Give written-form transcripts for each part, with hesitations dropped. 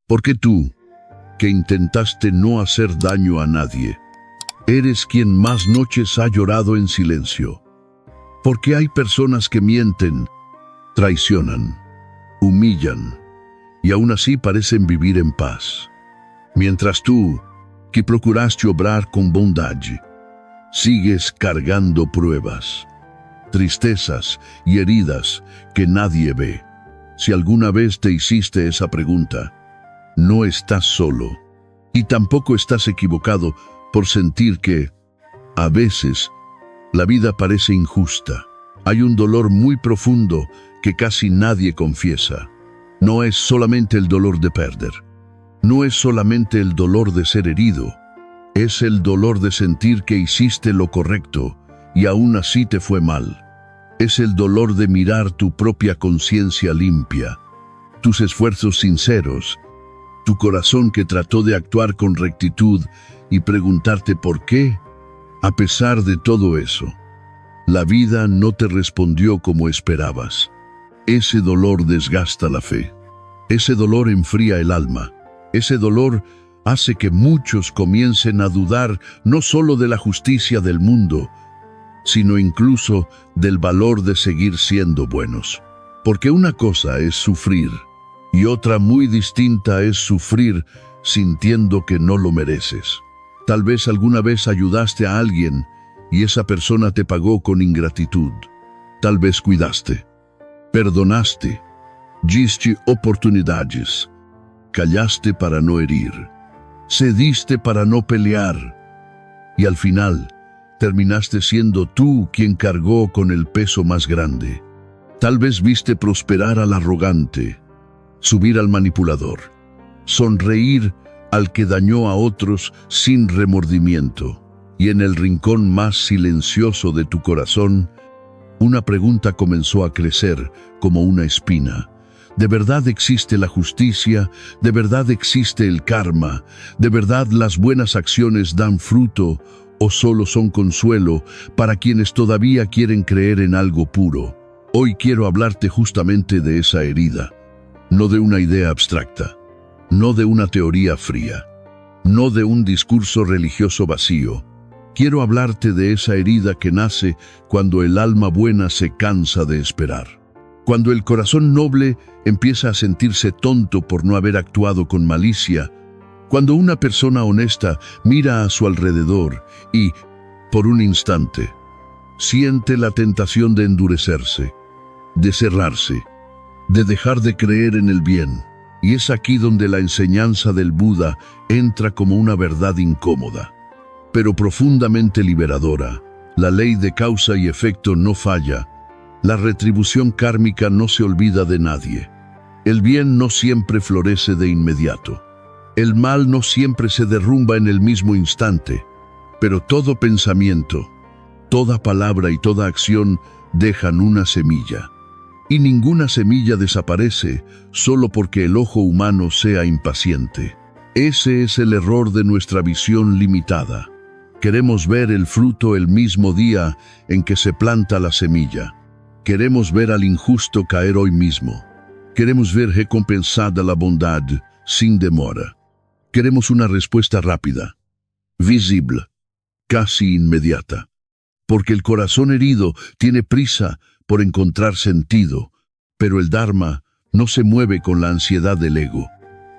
Porque tú, que intentaste no hacer daño a nadie, eres quien más noches ha llorado en silencio. Porque hay personas que mienten, traicionan, humillan, y aún así parecen vivir en paz. Mientras tú, que procuraste obrar con bondad, sigues cargando pruebas, tristezas y heridas que nadie ve. Si alguna vez te hiciste esa pregunta, no estás solo, y tampoco estás equivocado por sentir que, a veces, la vida parece injusta. Hay un dolor muy profundo que casi nadie confiesa. No es solamente el dolor de perder. No es solamente el dolor de ser herido. Es el dolor de sentir que hiciste lo correcto y aún así te fue mal. Es el dolor de mirar tu propia conciencia limpia, tus esfuerzos sinceros, tu corazón que trató de actuar con rectitud y preguntarte por qué, a pesar de todo eso, la vida no te respondió como esperabas. Ese dolor desgasta la fe. Ese dolor enfría el alma. Ese dolor hace que muchos comiencen a dudar no solo de la justicia del mundo, sino incluso del valor de seguir siendo buenos. Porque una cosa es sufrir, y otra muy distinta es sufrir sintiendo que no lo mereces. Tal vez alguna vez ayudaste a alguien y esa persona te pagó con ingratitud. Tal vez cuidaste, perdonaste, diste oportunidades, callaste para no herir, cediste para no pelear, y al final terminaste siendo tú quien cargó con el peso más grande. Tal vez viste prosperar al arrogante, subir al manipulador, sonreír al que dañó a otros sin remordimiento, y en el rincón más silencioso de tu corazón, una pregunta comenzó a crecer como una espina. ¿De verdad existe la justicia? ¿De verdad existe el karma? ¿De verdad las buenas acciones dan fruto o solo son consuelo para quienes todavía quieren creer en algo puro? Hoy quiero hablarte justamente de esa herida, no de una idea abstracta, no de una teoría fría, no de un discurso religioso vacío. Quiero hablarte de esa herida que nace cuando el alma buena se cansa de esperar. Cuando el corazón noble empieza a sentirse tonto por no haber actuado con malicia, cuando una persona honesta mira a su alrededor y, por un instante, siente la tentación de endurecerse, de cerrarse, de dejar de creer en el bien. Y es aquí donde la enseñanza del Buda entra como una verdad incómoda, pero profundamente liberadora. La ley de causa y efecto no falla. La retribución kármica no se olvida de nadie. El bien no siempre florece de inmediato. El mal no siempre se derrumba en el mismo instante. Pero todo pensamiento, toda palabra y toda acción dejan una semilla. Y ninguna semilla desaparece solo porque el ojo humano sea impaciente. Ese es el error de nuestra visión limitada. Queremos ver el fruto el mismo día en que se planta la semilla. Queremos ver al injusto caer hoy mismo. Queremos ver recompensada la bondad sin demora. Queremos una respuesta rápida, visible, casi inmediata. Porque el corazón herido tiene prisa por encontrar sentido, pero el Dharma no se mueve con la ansiedad del ego.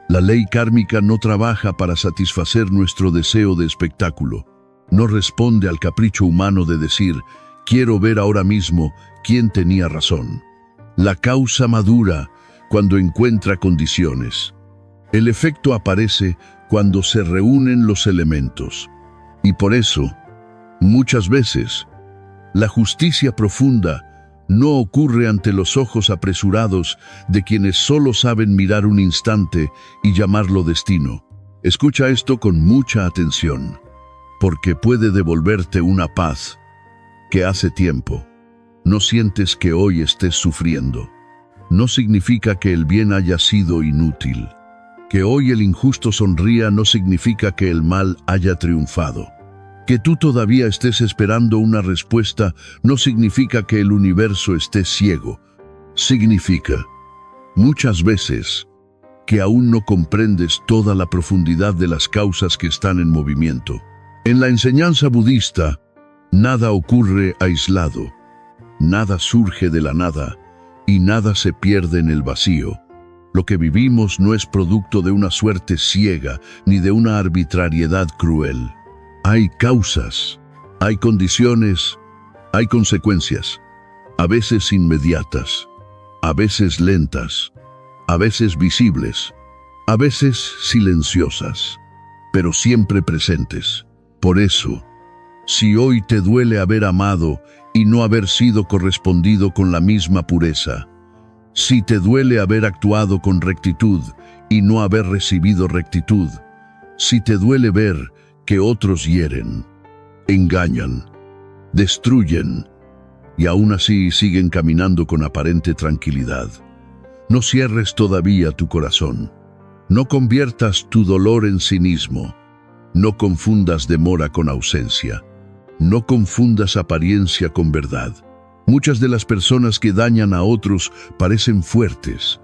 La ley kármica no trabaja para satisfacer nuestro deseo de espectáculo. No responde al capricho humano de decir, quiero ver ahora mismo quién tenía razón. La causa madura cuando encuentra condiciones. El efecto aparece cuando se reúnen los elementos. Y por eso, muchas veces, la justicia profunda no ocurre ante los ojos apresurados de quienes solo saben mirar un instante y llamarlo destino. Escucha esto con mucha atención, porque puede devolverte una paz que hace tiempo no sientes que hoy estés sufriendo. No significa que el bien haya sido inútil. Que hoy el injusto sonría no significa que el mal haya triunfado. Que tú todavía estés esperando una respuesta no significa que el universo esté ciego. Significa, muchas veces, que aún no comprendes toda la profundidad de las causas que están en movimiento. En la enseñanza budista, nada ocurre aislado, nada surge de la nada y nada se pierde en el vacío. Lo que vivimos no es producto de una suerte ciega ni de una arbitrariedad cruel. Hay causas, hay condiciones, hay consecuencias, a veces inmediatas, a veces lentas, a veces visibles, a veces silenciosas, pero siempre presentes. Por eso, si hoy te duele haber amado y no haber sido correspondido con la misma pureza, si te duele haber actuado con rectitud y no haber recibido rectitud, si te duele ver que otros hieren, engañan, destruyen y aún así siguen caminando con aparente tranquilidad, no cierres todavía tu corazón. No conviertas tu dolor en cinismo. No confundas demora con ausencia. No confundas apariencia con verdad. Muchas de las personas que dañan a otros parecen fuertes,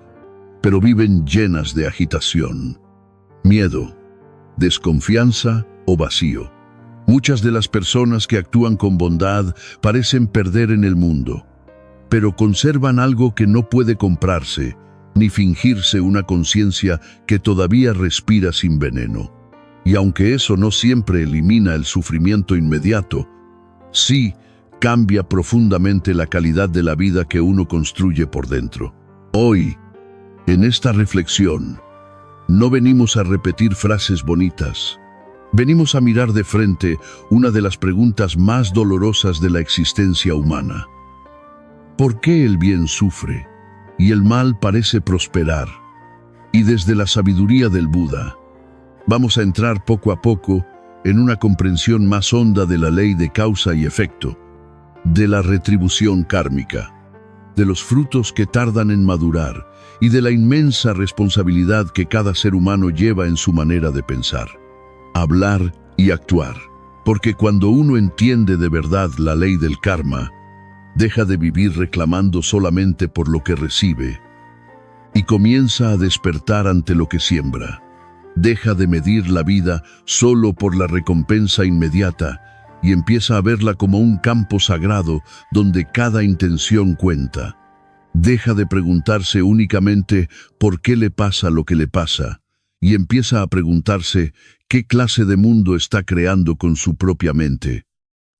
pero viven llenas de agitación, miedo, desconfianza o vacío. Muchas de las personas que actúan con bondad parecen perder en el mundo, pero conservan algo que no puede comprarse, ni fingirse una conciencia que todavía respira sin veneno. Y aunque eso no siempre elimina el sufrimiento inmediato, sí cambia profundamente la calidad de la vida que uno construye por dentro. Hoy, en esta reflexión, no venimos a repetir frases bonitas. Venimos a mirar de frente una de las preguntas más dolorosas de la existencia humana. ¿Por qué el bien sufre y el mal parece prosperar? Y desde la sabiduría del Buda, vamos a entrar poco a poco en una comprensión más honda de la ley de causa y efecto, de la retribución kármica, de los frutos que tardan en madurar y de la inmensa responsabilidad que cada ser humano lleva en su manera de pensar, hablar y actuar. Porque cuando uno entiende de verdad la ley del karma, deja de vivir reclamando solamente por lo que recibe y comienza a despertar ante lo que siembra. Deja de medir la vida solo por la recompensa inmediata y empieza a verla como un campo sagrado donde cada intención cuenta. Deja de preguntarse únicamente por qué le pasa lo que le pasa y empieza a preguntarse qué clase de mundo está creando con su propia mente,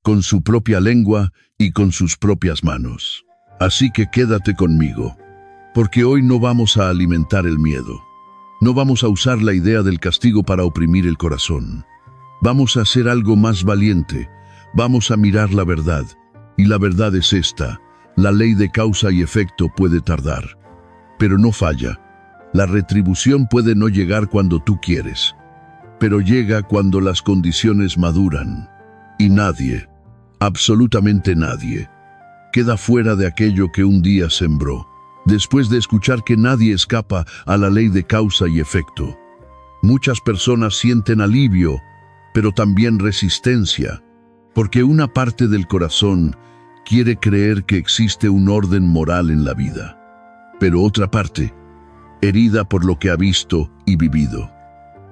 con su propia lengua y con sus propias manos. Así que quédate conmigo, porque hoy no vamos a alimentar el miedo. No vamos a usar la idea del castigo para oprimir el corazón. Vamos a hacer algo más valiente. Vamos a mirar la verdad. Y la verdad es esta: la ley de causa y efecto puede tardar, pero no falla. La retribución puede no llegar cuando tú quieres, pero llega cuando las condiciones maduran. Y nadie, absolutamente nadie, queda fuera de aquello que un día sembró. Después de escuchar que nadie escapa a la ley de causa y efecto, muchas personas sienten alivio, pero también resistencia, porque una parte del corazón quiere creer que existe un orden moral en la vida, pero otra parte, herida por lo que ha visto y vivido,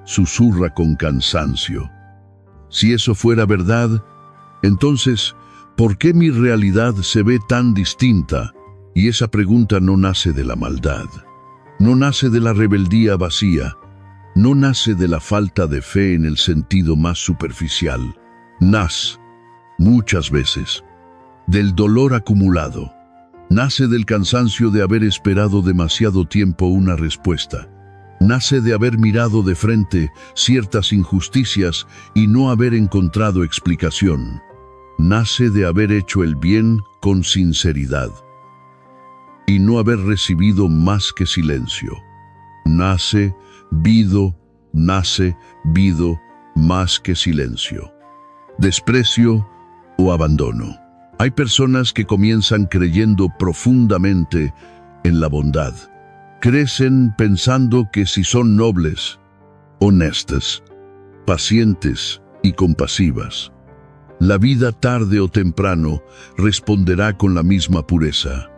susurra con cansancio: si eso fuera verdad, entonces, ¿por qué mi realidad se ve tan distinta? Y esa pregunta no nace de la maldad, no nace de la rebeldía vacía, no nace de la falta de fe en el sentido más superficial. Nace, muchas veces, del dolor acumulado. Nace del cansancio de haber esperado demasiado tiempo una respuesta. Nace de haber mirado de frente ciertas injusticias y no haber encontrado explicación. Nace de haber hecho el bien con sinceridad y no haber recibido más que silencio. Nace, vido, más que silencio. Desprecio o abandono. Hay personas que comienzan creyendo profundamente en la bondad. Crecen pensando que si son nobles, honestas, pacientes y compasivas, la vida tarde o temprano responderá con la misma pureza.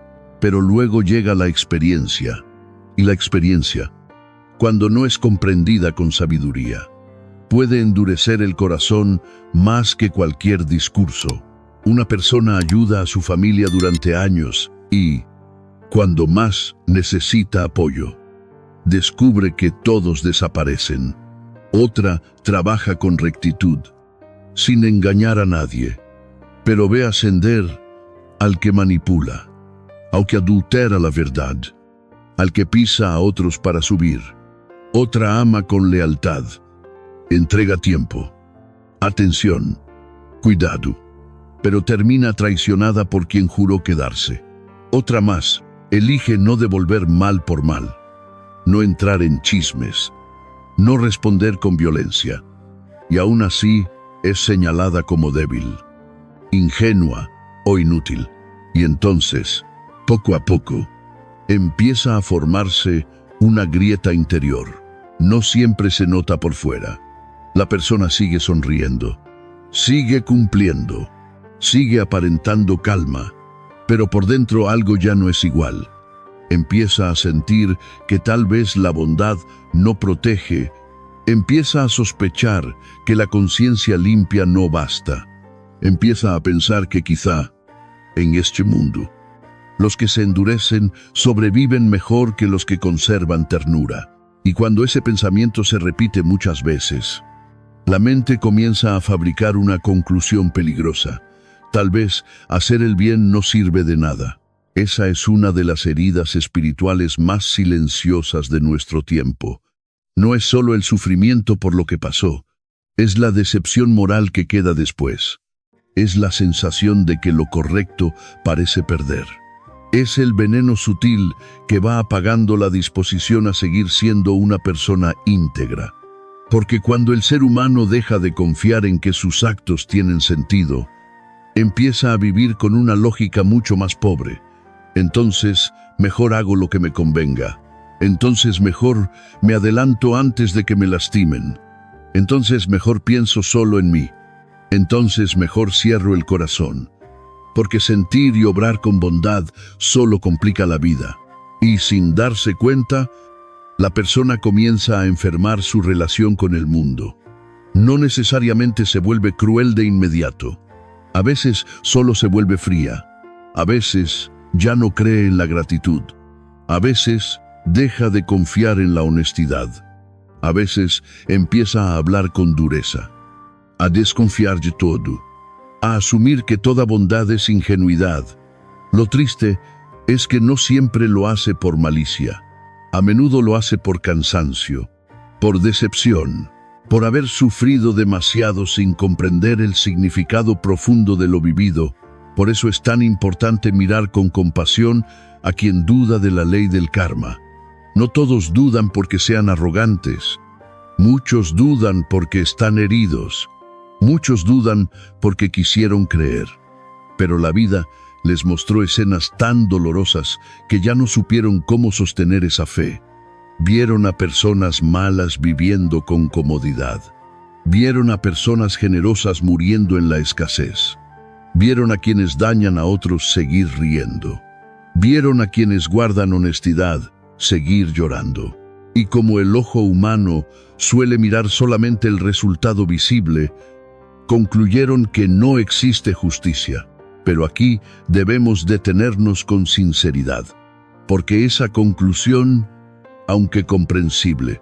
Pero luego llega la experiencia, y la experiencia cuando no es comprendida con sabiduría. Puede endurecer el corazón más que cualquier discurso. Una persona ayuda a su familia durante años y, cuando más necesita apoyo, descubre que todos desaparecen. Otra trabaja con rectitud, sin engañar a nadie, pero ve ascender al que manipula, al que adultera la verdad, al que pisa a otros para subir. Otra ama con lealtad, entrega tiempo, atención, cuidado, pero termina traicionada por quien juró quedarse. Otra más elige no devolver mal por mal, no entrar en chismes, no responder con violencia, y aún así es señalada como débil, ingenua o inútil. Y entonces, poco a poco, empieza a formarse una grieta interior. No siempre se nota por fuera. La persona sigue sonriendo, sigue cumpliendo, sigue aparentando calma, pero por dentro algo ya no es igual. Empieza a sentir que tal vez la bondad no protege, empieza a sospechar que la conciencia limpia no basta, empieza a pensar que quizá, en este mundo, los que se endurecen sobreviven mejor que los que conservan ternura. Y cuando ese pensamiento se repite muchas veces, la mente comienza a fabricar una conclusión peligrosa. Tal vez hacer el bien no sirve de nada. Esa es una de las heridas espirituales más silenciosas de nuestro tiempo. No es solo el sufrimiento por lo que pasó, es la decepción moral que queda después. Es la sensación de que lo correcto parece perder. Es el veneno sutil que va apagando la disposición a seguir siendo una persona íntegra. Porque cuando el ser humano deja de confiar en que sus actos tienen sentido, empieza a vivir con una lógica mucho más pobre. Entonces, mejor hago lo que me convenga. Entonces, mejor me adelanto antes de que me lastimen. Entonces, mejor pienso solo en mí. Entonces, mejor cierro el corazón. Porque sentir y obrar con bondad solo complica la vida. Y sin darse cuenta, la persona comienza a enfermar su relación con el mundo. No necesariamente se vuelve cruel de inmediato. A veces solo se vuelve fría. A veces ya no cree en la gratitud. A veces deja de confiar en la honestidad. A veces empieza a hablar con dureza, a desconfiar de todo, a asumir que toda bondad es ingenuidad. Lo triste es que no siempre lo hace por malicia. A menudo lo hace por cansancio, por decepción, por haber sufrido demasiado sin comprender el significado profundo de lo vivido. Por eso es tan importante mirar con compasión a quien duda de la ley del karma. No todos dudan porque sean arrogantes. Muchos dudan porque están heridos. Muchos dudan porque quisieron creer. Pero la vida les mostró escenas tan dolorosas que ya no supieron cómo sostener esa fe. Vieron a personas malas viviendo con comodidad. Vieron a personas generosas muriendo en la escasez. Vieron a quienes dañan a otros seguir riendo. Vieron a quienes guardan honestidad seguir llorando. Y como el ojo humano suele mirar solamente el resultado visible, concluyeron que no existe justicia. Pero aquí debemos detenernos con sinceridad, porque esa conclusión, aunque comprensible,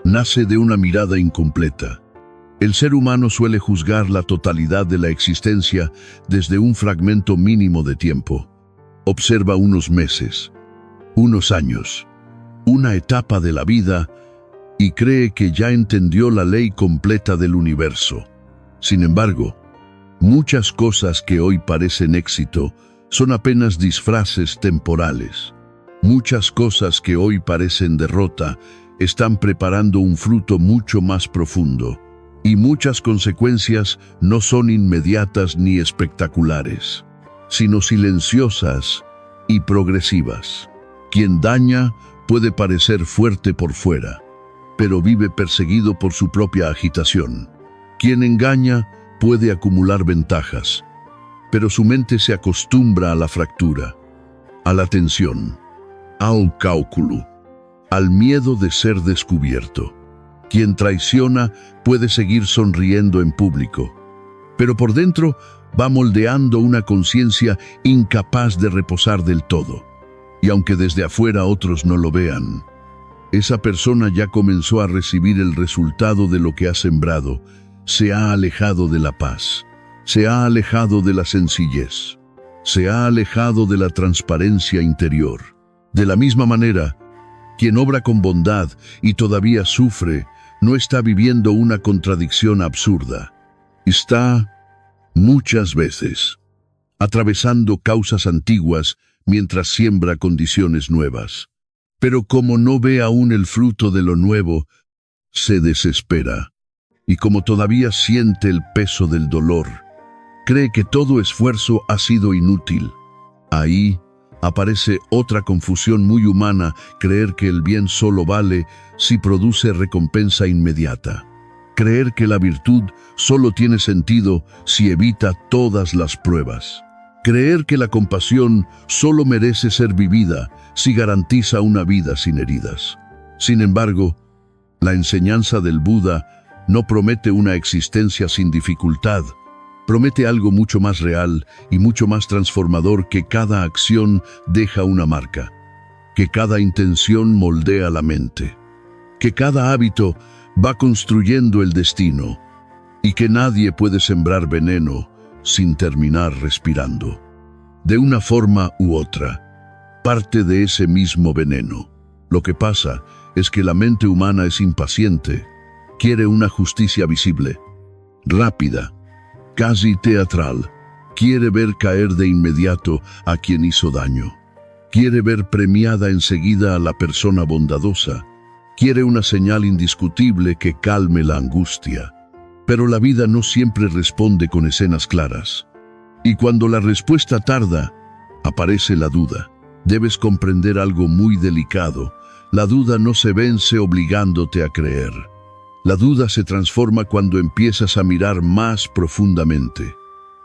nace de una mirada incompleta. El ser humano suele juzgar la totalidad de la existencia desde un fragmento mínimo de tiempo. Observa unos meses, unos años, una etapa de la vida y cree que ya entendió la ley completa del universo. Sin embargo, muchas cosas que hoy parecen éxito son apenas disfraces temporales. Muchas cosas que hoy parecen derrota están preparando un fruto mucho más profundo. Y muchas consecuencias no son inmediatas ni espectaculares, sino silenciosas y progresivas. Quien daña puede parecer fuerte por fuera, pero vive perseguido por su propia agitación. Quien engaña puede acumular ventajas, pero su mente se acostumbra a la fractura, a la tensión, al cálculo, al miedo de ser descubierto. Quien traiciona puede seguir sonriendo en público, pero por dentro va moldeando una conciencia incapaz de reposar del todo. Y aunque desde afuera otros no lo vean, esa persona ya comenzó a recibir el resultado de lo que ha sembrado. Se ha alejado de la paz, se ha alejado de la sencillez, se ha alejado de la transparencia interior. De la misma manera, quien obra con bondad y todavía sufre, no está viviendo una contradicción absurda. Está, muchas veces, atravesando causas antiguas mientras siembra condiciones nuevas. Pero como no ve aún el fruto de lo nuevo, se desespera. Y como todavía siente el peso del dolor, cree que todo esfuerzo ha sido inútil. Ahí aparece otra confusión muy humana: creer que el bien solo vale si produce recompensa inmediata. Creer que la virtud solo tiene sentido si evita todas las pruebas. Creer que la compasión solo merece ser vivida si garantiza una vida sin heridas. Sin embargo, la enseñanza del Buda no promete una existencia sin dificultad. Promete algo mucho más real y mucho más transformador: que cada acción deja una marca, que cada intención moldea la mente, que cada hábito va construyendo el destino y que nadie puede sembrar veneno sin terminar respirando. De una forma u otra, parte de ese mismo veneno. Lo que pasa es que la mente humana es impaciente, quiere una justicia visible, rápida, casi teatral. Quiere ver caer de inmediato a quien hizo daño. Quiere ver premiada enseguida a la persona bondadosa. Quiere una señal indiscutible que calme la angustia. Pero la vida no siempre responde con escenas claras. Y cuando la respuesta tarda, aparece la duda. Debes comprender algo muy delicado. La duda no se vence obligándote a creer. La duda se transforma cuando empiezas a mirar más profundamente.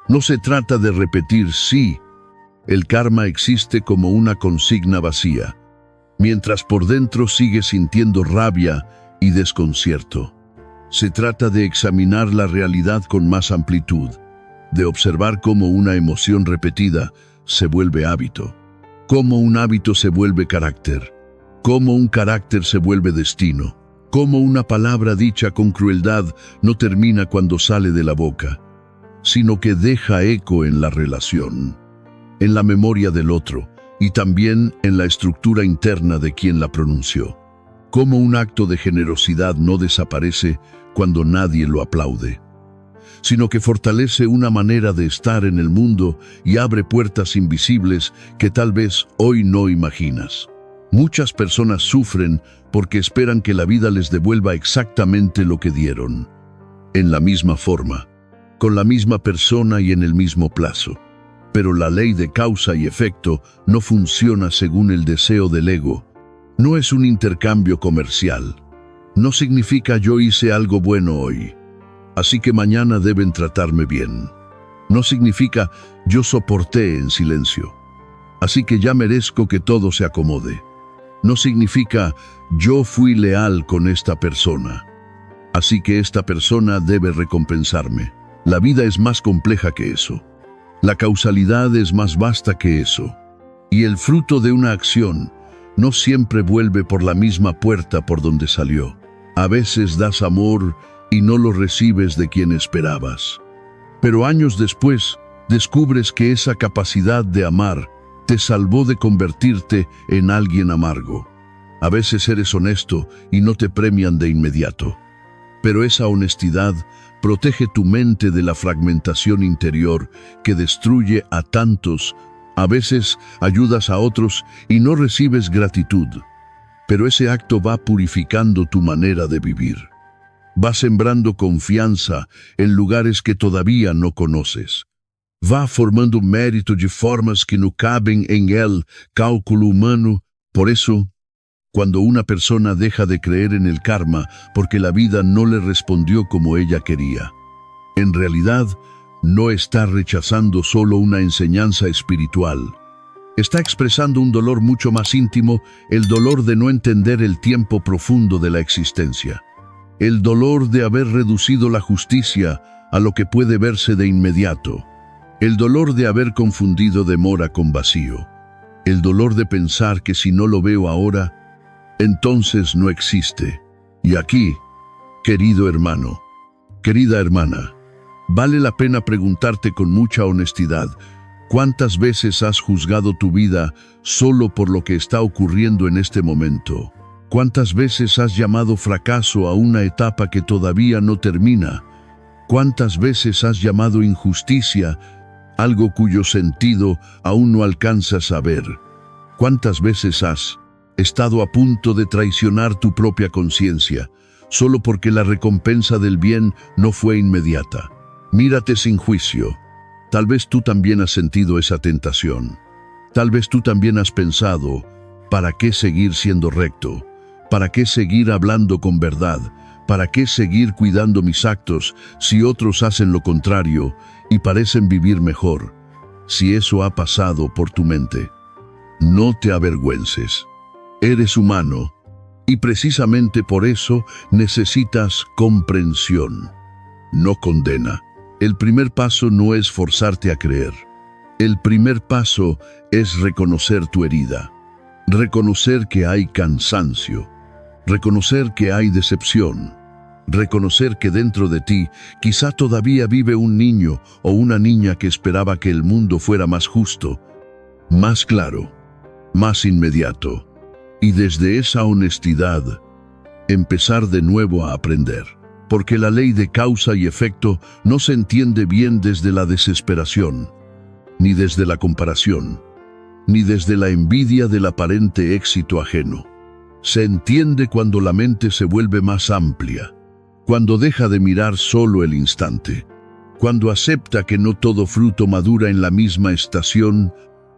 No se trata de repetir sí. El karma existe como una consigna vacía, mientras por dentro sigues sintiendo rabia y desconcierto. Se trata de examinar la realidad con más amplitud, de observar cómo una emoción repetida se vuelve hábito, cómo un hábito se vuelve carácter, cómo un carácter se vuelve destino, cómo una palabra dicha con crueldad no termina cuando sale de la boca, sino que deja eco en la relación, en la memoria del otro y también en la estructura interna de quien la pronunció. Cómo un acto de generosidad no desaparece cuando nadie lo aplaude, sino que fortalece una manera de estar en el mundo y abre puertas invisibles que tal vez hoy no imaginas. Muchas personas sufren porque esperan que la vida les devuelva exactamente lo que dieron, en la misma forma, con la misma persona y en el mismo plazo. Pero la ley de causa y efecto no funciona según el deseo del ego. No es un intercambio comercial. No significa yo hice algo bueno hoy, así que mañana deben tratarme bien. No significa yo soporté en silencio, así que ya merezco que todo se acomode. No significa yo fui leal con esta persona, así que esta persona debe recompensarme. La vida es más compleja que eso. La causalidad es más vasta que eso. Y el fruto de una acción no siempre vuelve por la misma puerta por donde salió. A veces das amor y no lo recibes de quien esperabas. Pero años después, descubres que esa capacidad de amar te salvó de convertirte en alguien amargo. A veces eres honesto y no te premian de inmediato. Pero esa honestidad protege tu mente de la fragmentación interior que destruye a tantos. A veces ayudas a otros y no recibes gratitud, pero ese acto va purificando tu manera de vivir. Va sembrando confianza en lugares que todavía no conoces. Va formando mérito de formas que no caben en el cálculo humano. Por eso, cuando una persona deja de creer en el karma porque la vida no le respondió como ella quería, en realidad no está rechazando solo una enseñanza espiritual, Está expresando un dolor mucho más íntimo, el dolor de no entender el tiempo profundo de la existencia. El dolor de haber reducido la justicia a lo que puede verse de inmediato. El dolor de haber confundido demora con vacío. El dolor de pensar que si no lo veo ahora, entonces no existe. Y aquí, querido hermano, querida hermana, vale la pena preguntarte con mucha honestidad, ¿cuántas veces has juzgado tu vida solo por lo que está ocurriendo en este momento? ¿Cuántas veces has llamado fracaso a una etapa que todavía no termina? ¿Cuántas veces has llamado injusticia algo cuyo sentido aún no alcanzas a ver? ¿Cuántas veces has estado a punto de traicionar tu propia conciencia solo porque la recompensa del bien no fue inmediata? Mírate sin juicio. Tal vez tú también has sentido esa tentación. Tal vez tú también has pensado, ¿para qué seguir siendo recto? ¿Para qué seguir hablando con verdad? ¿Para qué seguir cuidando mis actos si otros hacen lo contrario y parecen vivir mejor? Si eso ha pasado por tu mente, no te avergüences. Eres humano y precisamente por eso necesitas comprensión, no condena. El primer paso no es forzarte a creer. El primer paso es reconocer tu herida, reconocer que hay cansancio, reconocer que hay decepción, reconocer que dentro de ti quizá todavía vive un niño o una niña que esperaba que el mundo fuera más justo, más claro, más inmediato, y desde esa honestidad empezar de nuevo a aprender. Porque la ley de causa y efecto no se entiende bien desde la desesperación, ni desde la comparación, ni desde la envidia del aparente éxito ajeno. Se entiende cuando la mente se vuelve más amplia, cuando deja de mirar solo el instante, cuando acepta que no todo fruto madura en la misma estación,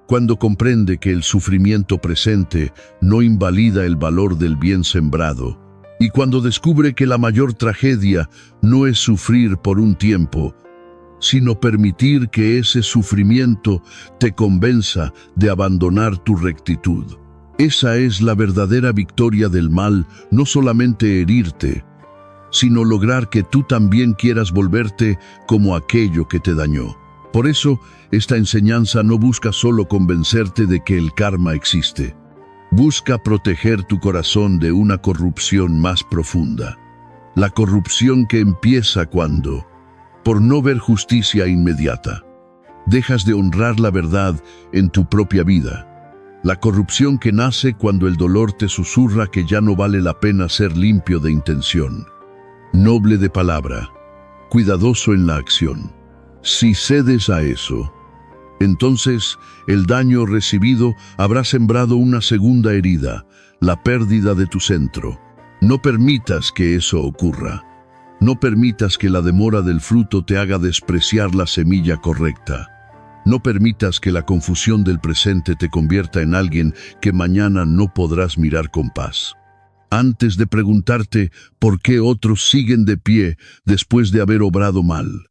cuando comprende que el sufrimiento presente no invalida el valor del bien sembrado, y cuando descubre que la mayor tragedia no es sufrir por un tiempo, sino permitir que ese sufrimiento te convenza de abandonar tu rectitud. Esa es la verdadera victoria del mal, no solamente herirte, sino lograr que tú también quieras volverte como aquello que te dañó. Por eso, esta enseñanza no busca solo convencerte de que el karma existe. Busca proteger tu corazón de una corrupción más profunda. La corrupción que empieza cuando, por no ver justicia inmediata, dejas de honrar la verdad en tu propia vida. La corrupción que nace cuando el dolor te susurra que ya no vale la pena ser limpio de intención, noble de palabra, cuidadoso en la acción. Si cedes a eso, entonces el daño recibido habrá sembrado una segunda herida, la pérdida de tu centro. No permitas que eso ocurra. No permitas que la demora del fruto te haga despreciar la semilla correcta. No permitas que la confusión del presente te convierta en alguien que mañana no podrás mirar con paz. Antes de preguntarte por qué otros siguen de pie después de haber obrado mal,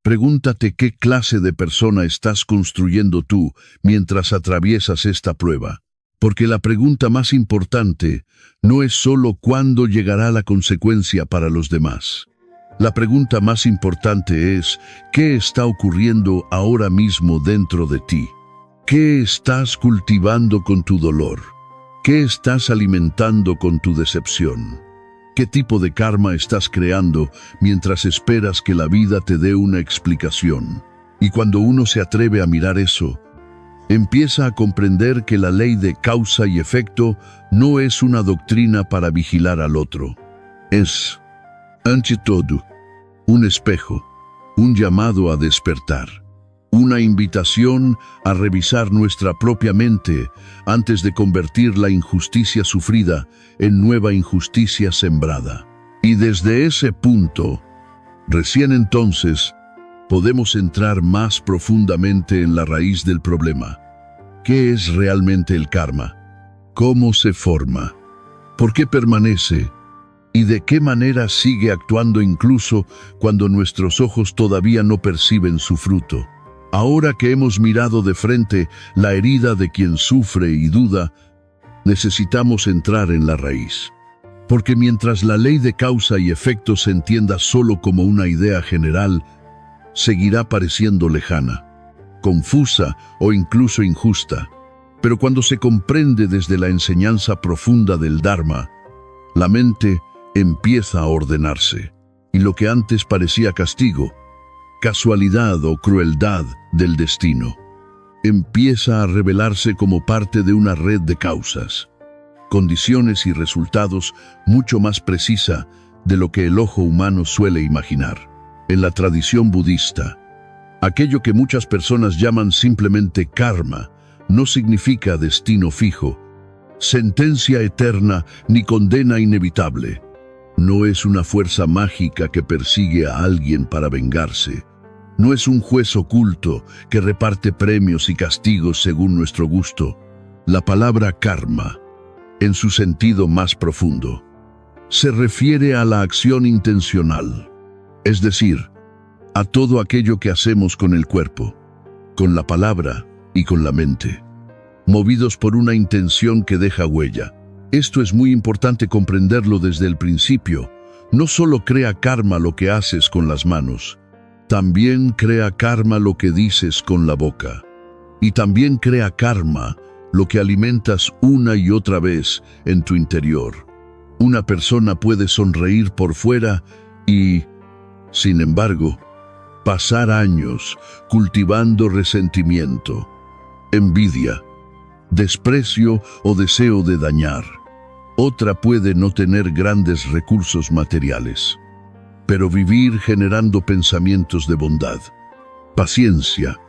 pregúntate qué clase de persona estás construyendo tú mientras atraviesas esta prueba. Porque la pregunta más importante no es solo cuándo llegará la consecuencia para los demás. La pregunta más importante es, ¿qué está ocurriendo ahora mismo dentro de ti? ¿Qué estás cultivando con tu dolor? ¿Qué estás alimentando con tu decepción? ¿Qué tipo de karma estás creando mientras esperas que la vida te dé una explicación? Y cuando uno se atreve a mirar eso, empieza a comprender que la ley de causa y efecto no es una doctrina para vigilar al otro. Es, ante todo, un espejo, un llamado a despertar, una invitación a revisar nuestra propia mente antes de convertir la injusticia sufrida en nueva injusticia sembrada. Y desde ese punto, recién entonces, podemos entrar más profundamente en la raíz del problema. ¿Qué es realmente el karma? ¿Cómo se forma? ¿Por qué permanece? ¿Y de qué manera sigue actuando incluso cuando nuestros ojos todavía no perciben su fruto? Ahora que hemos mirado de frente la herida de quien sufre y duda, necesitamos entrar en la raíz. Porque mientras la ley de causa y efecto se entienda solo como una idea general, seguirá pareciendo lejana, confusa o incluso injusta. Pero cuando se comprende desde la enseñanza profunda del Dharma, la mente empieza a ordenarse, y lo que antes parecía castigo, casualidad o crueldad del destino, empieza a revelarse como parte de una red de causas, condiciones y resultados mucho más precisa de lo que el ojo humano suele imaginar. En la tradición budista, aquello que muchas personas llaman simplemente karma no significa destino fijo, sentencia eterna ni condena inevitable. No es una fuerza mágica que persigue a alguien para vengarse. No es un juez oculto que reparte premios y castigos según nuestro gusto. La palabra karma, en su sentido más profundo, se refiere a la acción intencional, es decir, a todo aquello que hacemos con el cuerpo, con la palabra y con la mente, movidos por una intención que deja huella. Esto es muy importante comprenderlo desde el principio. No solo crea karma lo que haces con las manos, también crea karma lo que dices con la boca. Y también crea karma lo que alimentas una y otra vez en tu interior. Una persona puede sonreír por fuera y, sin embargo, pasar años cultivando resentimiento, envidia, desprecio o deseo de dañar. Otra puede no tener grandes recursos materiales, pero vivir generando pensamientos de bondad, paciencia,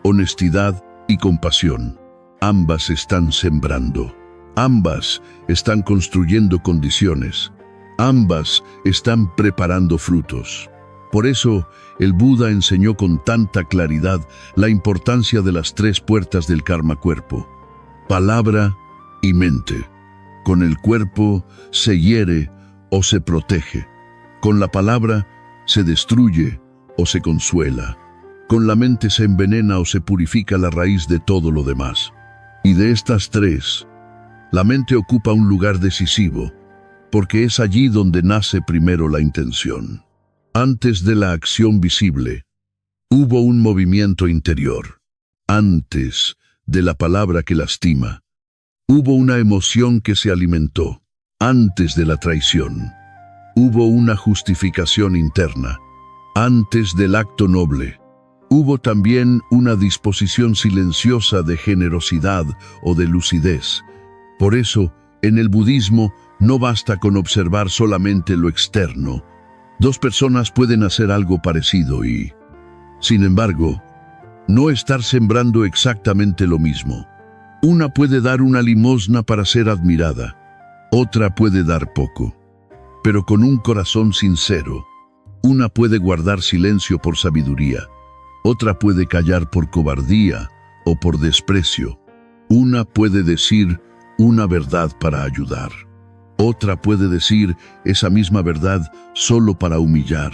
honestidad y compasión. Ambas están sembrando, ambas están construyendo condiciones, ambas están preparando frutos. Por eso, el Buda enseñó con tanta claridad la importancia de las tres puertas del karma cuerpo: palabra y mente. Con el cuerpo se hiere o se protege. Con la palabra se destruye o se consuela. Con la mente se envenena o se purifica la raíz de todo lo demás. Y de estas tres, la mente ocupa un lugar decisivo, porque es allí donde nace primero la intención. Antes de la acción visible, hubo un movimiento interior. Antes de la palabra que lastima, hubo una emoción que se alimentó. Antes de la traición, hubo una justificación interna. Antes del acto noble, hubo también una disposición silenciosa de generosidad o de lucidez. Por eso, en el budismo, no basta con observar solamente lo externo. Dos personas pueden hacer algo parecido y, sin embargo, no estar sembrando exactamente lo mismo. Una puede dar una limosna para ser admirada, otra puede dar poco, pero con un corazón sincero. Una puede guardar silencio por sabiduría, otra puede callar por cobardía o por desprecio. Una puede decir una verdad para ayudar, otra puede decir esa misma verdad solo para humillar.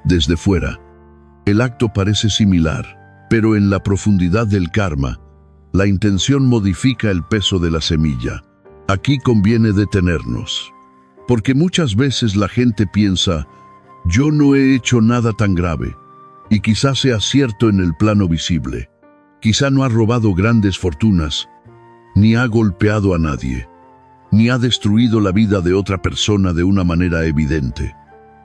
Desde fuera, el acto parece similar, pero en la profundidad del karma, la intención modifica el peso de la semilla. Aquí conviene detenernos, porque muchas veces la gente piensa, yo no he hecho nada tan grave, y quizás sea cierto en el plano visible. Quizá no ha robado grandes fortunas, ni ha golpeado a nadie, ni ha destruido la vida de otra persona de una manera evidente.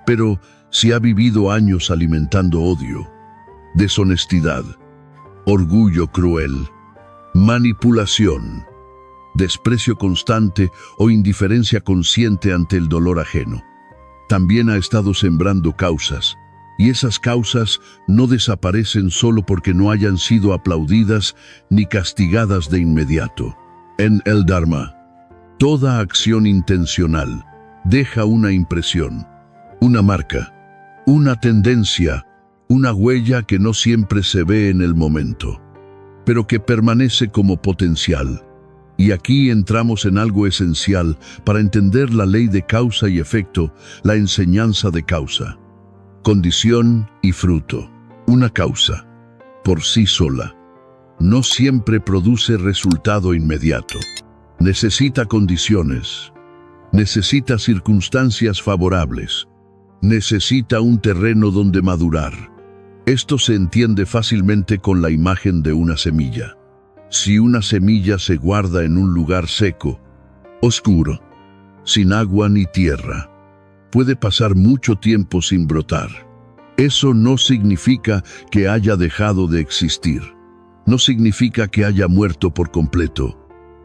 Pero si ha vivido años alimentando odio, deshonestidad, orgullo cruel, manipulación, desprecio constante o indiferencia consciente ante el dolor ajeno, también ha estado sembrando causas, y esas causas no desaparecen solo porque no hayan sido aplaudidas ni castigadas de inmediato. En el Dharma, toda acción intencional deja una impresión, una marca, una tendencia, una huella que no siempre se ve en el momento, pero que permanece como potencial. Y aquí entramos en algo esencial para entender la ley de causa y efecto, la enseñanza de causa. Condición y fruto. Una causa. por sí sola, no siempre produce resultado inmediato. Necesita condiciones, necesita circunstancias favorables, necesita un terreno donde madurar. Esto se entiende fácilmente con la imagen de una semilla. Si una semilla se guarda en un lugar seco, oscuro, sin agua ni tierra, puede pasar mucho tiempo sin brotar. Eso no significa que haya dejado de existir. No significa que haya muerto por completo.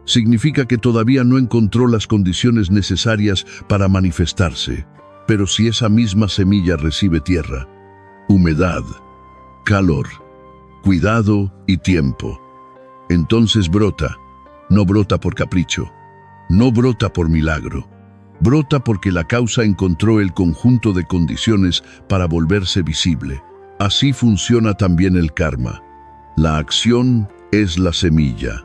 Significa que todavía no encontró las condiciones necesarias para manifestarse. Pero si esa misma semilla recibe tierra, humedad, calor, cuidado y tiempo, entonces brota. No brota por capricho, no brota por milagro. Brota porque la causa encontró el conjunto de condiciones para volverse visible. Así funciona también el karma. La acción es la semilla.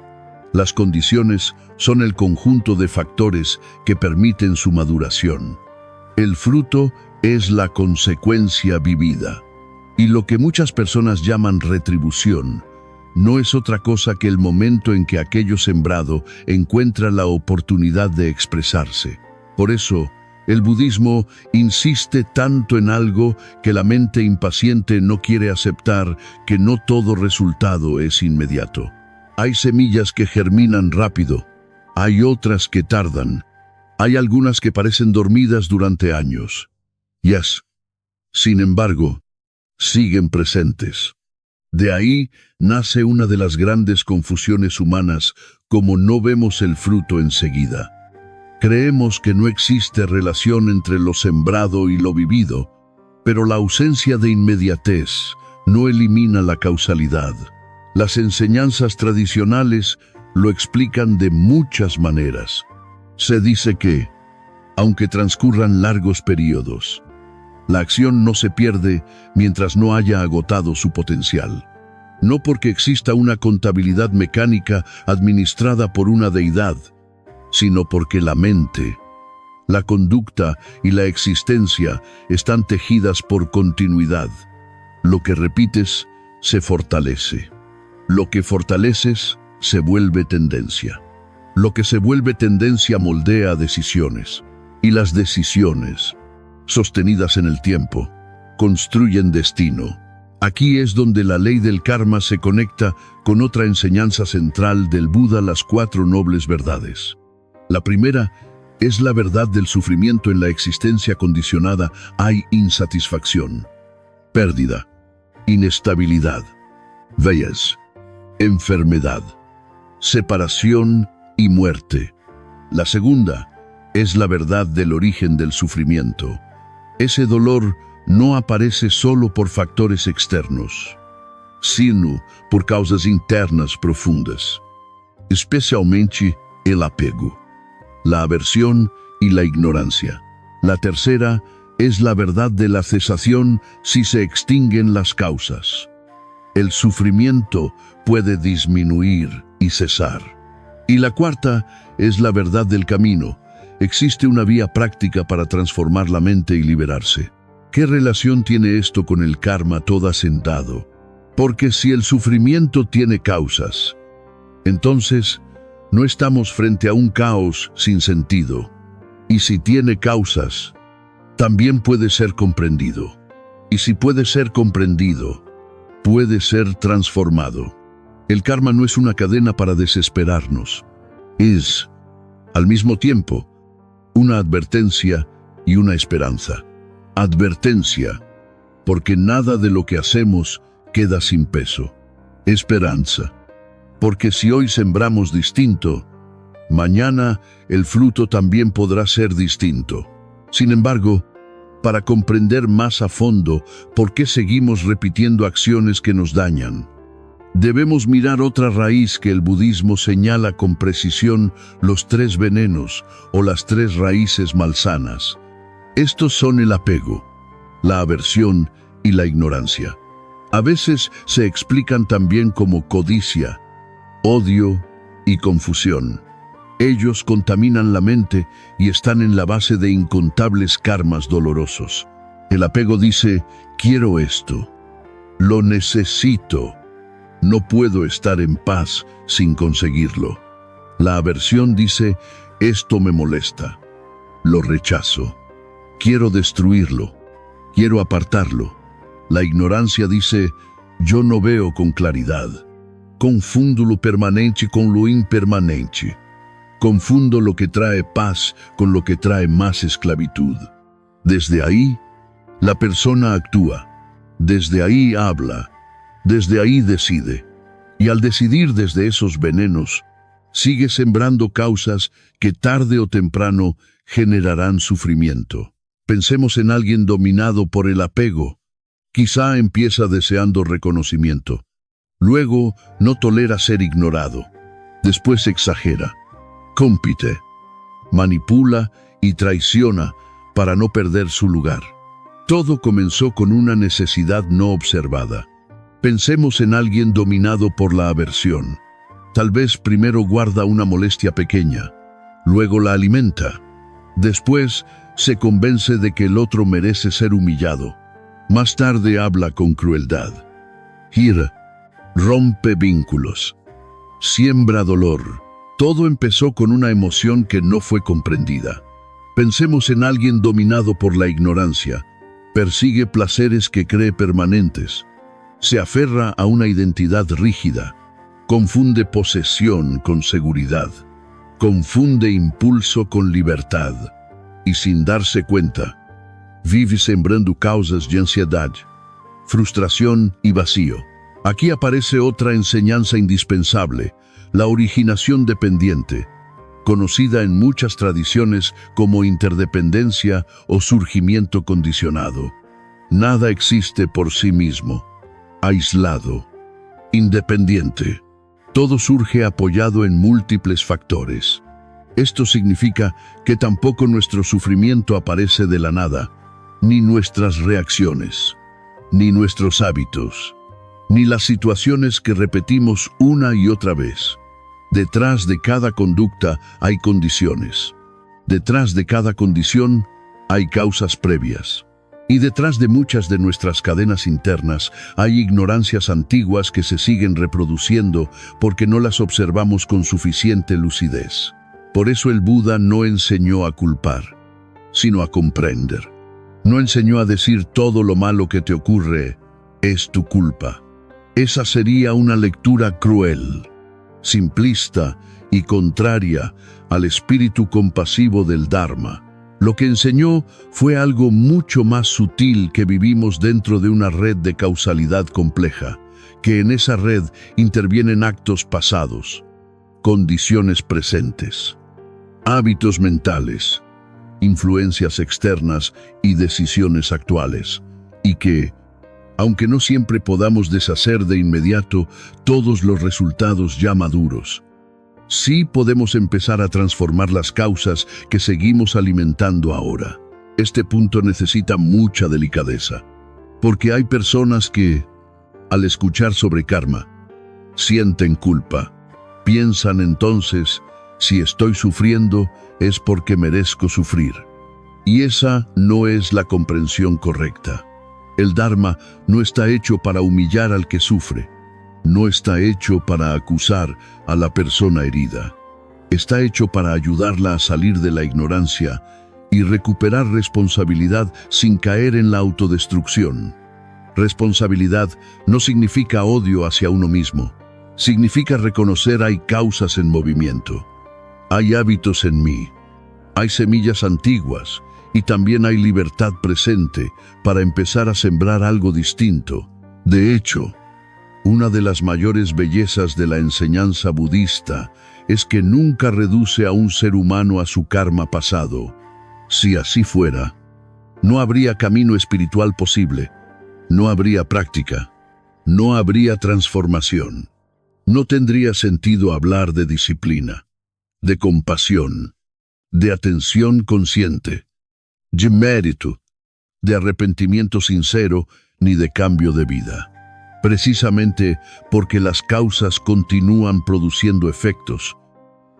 Las condiciones son el conjunto de factores que permiten su maduración. El fruto es la consecuencia vivida. Y lo que muchas personas llaman retribución no es otra cosa que el momento en que aquello sembrado encuentra la oportunidad de expresarse. Por eso, el budismo insiste tanto en algo que la mente impaciente no quiere aceptar, que no todo resultado es inmediato. Hay semillas que germinan rápido, hay otras que tardan, hay algunas que parecen dormidas durante años. Sin embargo, siguen presentes. De ahí nace una de las grandes confusiones humanas, como no vemos el fruto enseguida. Creemos que no existe relación entre lo sembrado y lo vivido, pero la ausencia de inmediatez no elimina la causalidad. Las enseñanzas tradicionales lo explican de muchas maneras. Se dice que, aunque transcurran largos periodos, la acción no se pierde mientras no haya agotado su potencial. No porque exista una contabilidad mecánica administrada por una deidad, sino porque la mente, la conducta y la existencia están tejidas por continuidad. Lo que repites se fortalece. Lo que fortaleces se vuelve tendencia. Lo que se vuelve tendencia moldea decisiones. Y las decisiones, sostenidas en el tiempo, construyen destino. Aquí es donde la ley del karma se conecta con otra enseñanza central del Buda, las 4 nobles verdades. La primera es la verdad del sufrimiento. En la existencia condicionada hay insatisfacción, pérdida, inestabilidad, vejez, enfermedad, separación y muerte. La segunda es la verdad del origen del sufrimiento. Ese dolor no aparece solo por factores externos, sino por causas internas profundas, especialmente el apego, la aversión y la ignorancia. La tercera es la verdad de la cesación si se extinguen las causas. El sufrimiento puede disminuir y cesar. Y la cuarta es la verdad del camino. Existe una vía práctica para transformar la mente y liberarse. ¿Qué relación tiene esto con el karma todo asentado? Porque si el sufrimiento tiene causas, entonces no estamos frente a un caos sin sentido. Y si tiene causas, también puede ser comprendido. Y si puede ser comprendido, puede ser transformado. El karma no es una cadena para desesperarnos. Es, al mismo tiempo, una advertencia y una esperanza. Advertencia, porque nada de lo que hacemos queda sin peso. Esperanza, porque si hoy sembramos distinto, mañana el fruto también podrá ser distinto. Sin embargo, para comprender más a fondo por qué seguimos repitiendo acciones que nos dañan, debemos mirar otra raíz que el budismo señala con precisión: los 3 venenos o las 3 raíces malsanas. Estos son el apego, la aversión y la ignorancia. A veces se explican también como codicia, odio y confusión. Ellos contaminan la mente y están en la base de incontables karmas dolorosos. El apego dice: quiero esto, lo necesito, No puedo estar en paz sin conseguirlo. La aversión dice, esto me molesta. Lo rechazo. Quiero destruirlo. Quiero apartarlo. La ignorancia dice, yo no veo con claridad. Confundo lo permanente con lo impermanente. Confundo lo que trae paz con lo que trae más esclavitud. Desde ahí, la persona actúa. Desde ahí habla. Desde ahí decide. Y al decidir desde esos venenos, sigue sembrando causas que tarde o temprano generarán sufrimiento. Pensemos en alguien dominado por el apego. Quizá empieza deseando reconocimiento. Luego no tolera ser ignorado. Después exagera, compite, manipula y traiciona para no perder su lugar. Todo comenzó con una necesidad no observada. Pensemos en alguien dominado por la aversión. Tal vez primero guarda una molestia pequeña, luego la alimenta. Después se convence de que el otro merece ser humillado. Más tarde habla con crueldad. Gira, rompe vínculos, siembra dolor. Todo empezó con una emoción que no fue comprendida. Pensemos en alguien dominado por la ignorancia. Persigue placeres que cree permanentes. Se aferra a una identidad rígida. Confunde posesión con seguridad. Confunde impulso con libertad. Y sin darse cuenta, vive sembrando causas de ansiedad, frustración y vacío. Aquí aparece otra enseñanza indispensable, la originación dependiente, conocida en muchas tradiciones como interdependencia o surgimiento condicionado. Nada existe por sí mismo, aislado, independiente. Todo surge apoyado en múltiples factores. Esto significa que tampoco nuestro sufrimiento aparece de la nada, ni nuestras reacciones, ni nuestros hábitos, ni las situaciones que repetimos una y otra vez. Detrás de cada conducta hay condiciones. Detrás de cada condición hay causas previas. Y detrás de muchas de nuestras cadenas internas hay ignorancias antiguas que se siguen reproduciendo porque no las observamos con suficiente lucidez. Por eso el Buda no enseñó a culpar, sino a comprender. No enseñó a decir todo lo malo que te ocurre es tu culpa. Esa sería una lectura cruel, simplista y contraria al espíritu compasivo del Dharma. Lo que enseñó fue algo mucho más sutil que vivimos dentro de una red de causalidad compleja, que en esa red intervienen actos pasados, condiciones presentes, hábitos mentales, influencias externas y decisiones actuales, y que, aunque no siempre podamos deshacer de inmediato todos los resultados ya maduros, sí podemos empezar a transformar las causas que seguimos alimentando ahora. Este punto necesita mucha delicadeza, porque hay personas que, al escuchar sobre karma, sienten culpa. Piensan entonces, si estoy sufriendo es porque merezco sufrir. Y esa no es la comprensión correcta. El Dharma no está hecho para humillar al que sufre. No está hecho para acusar a la persona herida. Está hecho para ayudarla a salir de la ignorancia y recuperar responsabilidad sin caer en la autodestrucción. Responsabilidad no significa odio hacia uno mismo. Significa reconocer hay causas en movimiento. Hay hábitos en mí. Hay semillas antiguas y también hay libertad presente para empezar a sembrar algo distinto. De hecho, una de las mayores bellezas de la enseñanza budista es que nunca reduce a un ser humano a su karma pasado. Si así fuera, no habría camino espiritual posible, no habría práctica, no habría transformación. No tendría sentido hablar de disciplina, de compasión, de atención consciente, de mérito, de arrepentimiento sincero ni de cambio de vida. Precisamente porque las causas continúan produciendo efectos.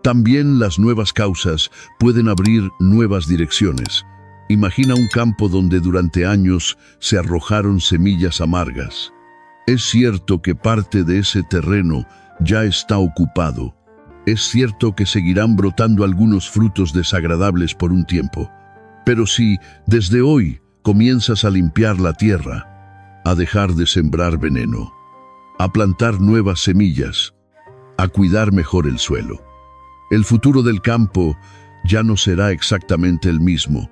También las nuevas causas pueden abrir nuevas direcciones. Imagina un campo donde durante años se arrojaron semillas amargas. Es cierto que parte de ese terreno ya está ocupado. Es cierto que seguirán brotando algunos frutos desagradables por un tiempo. Pero si desde hoy comienzas a limpiar la tierra, a dejar de sembrar veneno, a plantar nuevas semillas, a cuidar mejor el suelo, el futuro del campo ya no será exactamente el mismo.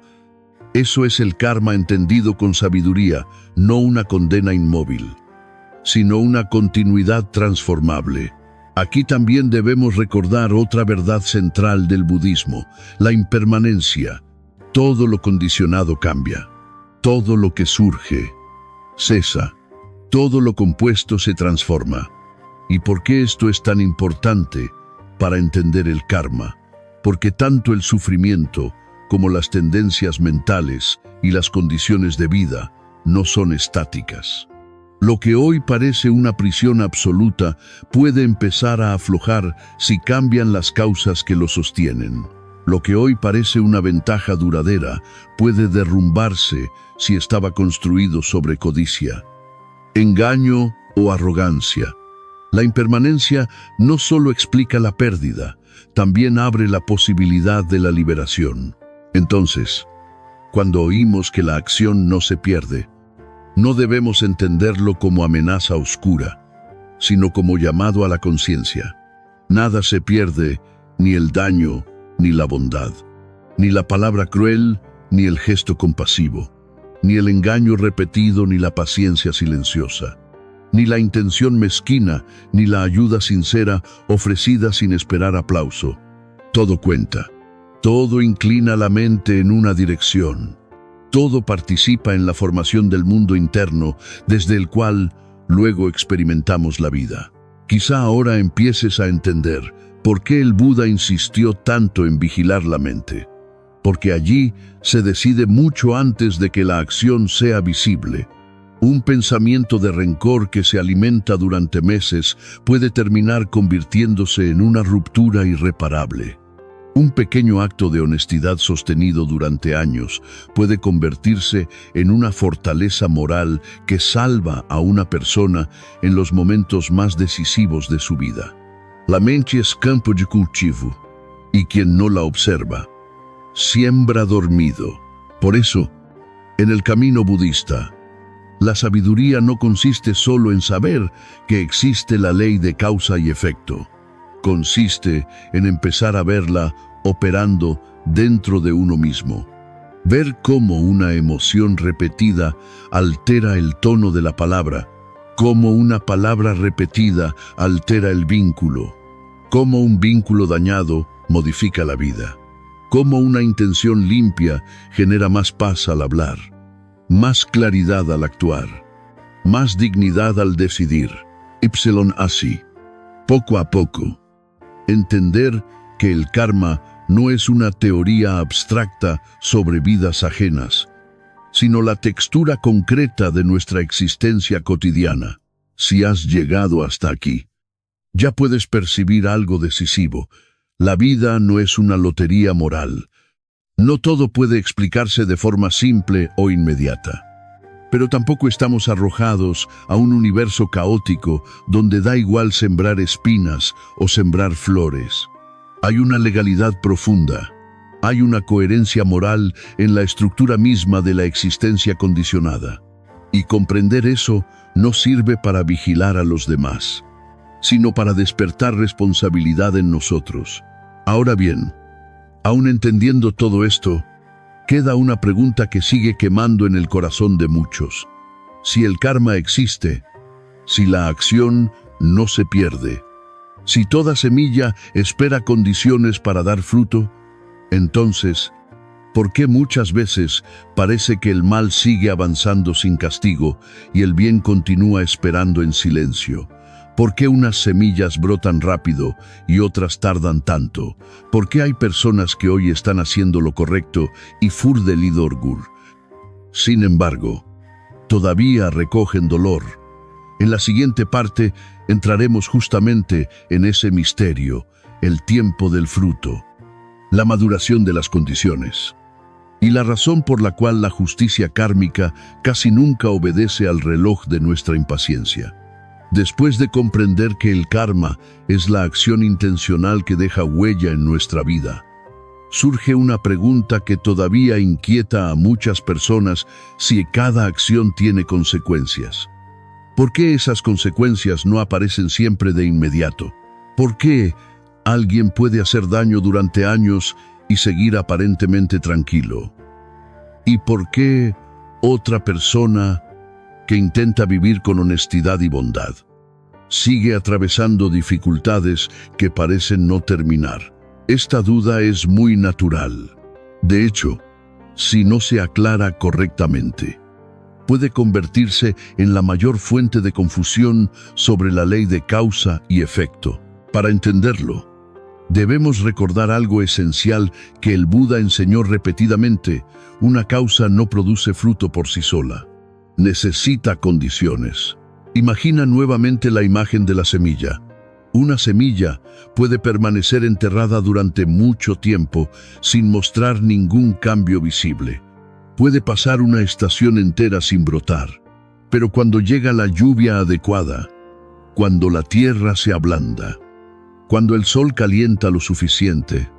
Eso es el karma entendido con sabiduría, no una condena inmóvil, sino una continuidad transformable. Aquí también debemos recordar otra verdad central del budismo, la impermanencia. Todo lo condicionado cambia, todo lo que surge cesa, todo lo compuesto se transforma. ¿Y por qué esto es tan importante para entender el karma? Porque tanto el sufrimiento como las tendencias mentales y las condiciones de vida no son estáticas. Lo que hoy parece una prisión absoluta puede empezar a aflojar si cambian las causas que lo sostienen. Lo que hoy parece una ventaja duradera puede derrumbarse si estaba construido sobre codicia, engaño o arrogancia. La impermanencia no solo explica la pérdida, también abre la posibilidad de la liberación. Entonces, cuando oímos que la acción no se pierde, no debemos entenderlo como amenaza oscura, sino como llamado a la conciencia. Nada se pierde, ni el daño, ni la bondad, ni la palabra cruel, ni el gesto compasivo, ni el engaño repetido, ni la paciencia silenciosa, ni la intención mezquina, ni la ayuda sincera ofrecida sin esperar aplauso. Todo cuenta, todo inclina la mente en una dirección. Todo participa en la formación del mundo interno, desde el cual luego experimentamos la vida. Quizá ahora empieces a entender por qué el Buda insistió tanto en vigilar la mente. Porque allí se decide mucho antes de que la acción sea visible. Un pensamiento de rencor que se alimenta durante meses puede terminar convirtiéndose en una ruptura irreparable. Un pequeño acto de honestidad sostenido durante años puede convertirse en una fortaleza moral que salva a una persona en los momentos más decisivos de su vida. La mente es campo de cultivo, y quien no la observa, siembra dormido. Por eso, en el camino budista, la sabiduría no consiste solo en saber que existe la ley de causa y efecto. Consiste en empezar a verla operando dentro de uno mismo. Ver cómo una emoción repetida altera el tono de la palabra, cómo una palabra repetida altera el vínculo, cómo un vínculo dañado modifica la vida, cómo una intención limpia genera más paz al hablar, más claridad al actuar, más dignidad al decidir. Así, poco a poco, entender que el karma no es una teoría abstracta sobre vidas ajenas, sino la textura concreta de nuestra existencia cotidiana. Si has llegado hasta aquí, ya puedes percibir algo decisivo. La vida no es una lotería moral. No todo puede explicarse de forma simple o inmediata. Pero tampoco estamos arrojados a un universo caótico donde da igual sembrar espinas o sembrar flores. Hay una legalidad profunda. Hay una coherencia moral en la estructura misma de la existencia condicionada. Y comprender eso no sirve para vigilar a los demás, sino para despertar responsabilidad en nosotros. Ahora bien, aún entendiendo todo esto, queda una pregunta que sigue quemando en el corazón de muchos. Si el karma existe, si la acción no se pierde, si toda semilla espera condiciones para dar fruto, entonces, ¿por qué muchas veces parece que el mal sigue avanzando sin castigo y el bien continúa esperando en silencio? ¿Por qué unas semillas brotan rápido y otras tardan tanto? ¿Por qué hay personas que hoy están haciendo lo correcto y fur del idorgur? Sin embargo, todavía recogen dolor. En la siguiente parte entraremos justamente en ese misterio, el tiempo del fruto, la maduración de las condiciones, y la razón por la cual la justicia kármica casi nunca obedece al reloj de nuestra impaciencia. Después de comprender que el karma es la acción intencional que deja huella en nuestra vida, surge una pregunta que todavía inquieta a muchas personas: si cada acción tiene consecuencias. ¿Por qué esas consecuencias no aparecen siempre de inmediato? ¿Por qué alguien puede hacer daño durante años y seguir aparentemente tranquilo? ¿Y por qué otra persona que intenta vivir con honestidad y bondad sigue atravesando dificultades que parecen no terminar? Esta duda es muy natural. De hecho, si no se aclara correctamente, puede convertirse en la mayor fuente de confusión sobre la ley de causa y efecto. Para entenderlo, debemos recordar algo esencial que el Buda enseñó repetidamente: una causa no produce fruto por sí sola. Necesita condiciones. Imagina nuevamente la imagen de la semilla. Una semilla puede permanecer enterrada durante mucho tiempo sin mostrar ningún cambio visible. Puede pasar una estación entera sin brotar, pero cuando llega la lluvia adecuada, cuando la tierra se ablanda, cuando el sol calienta lo suficiente,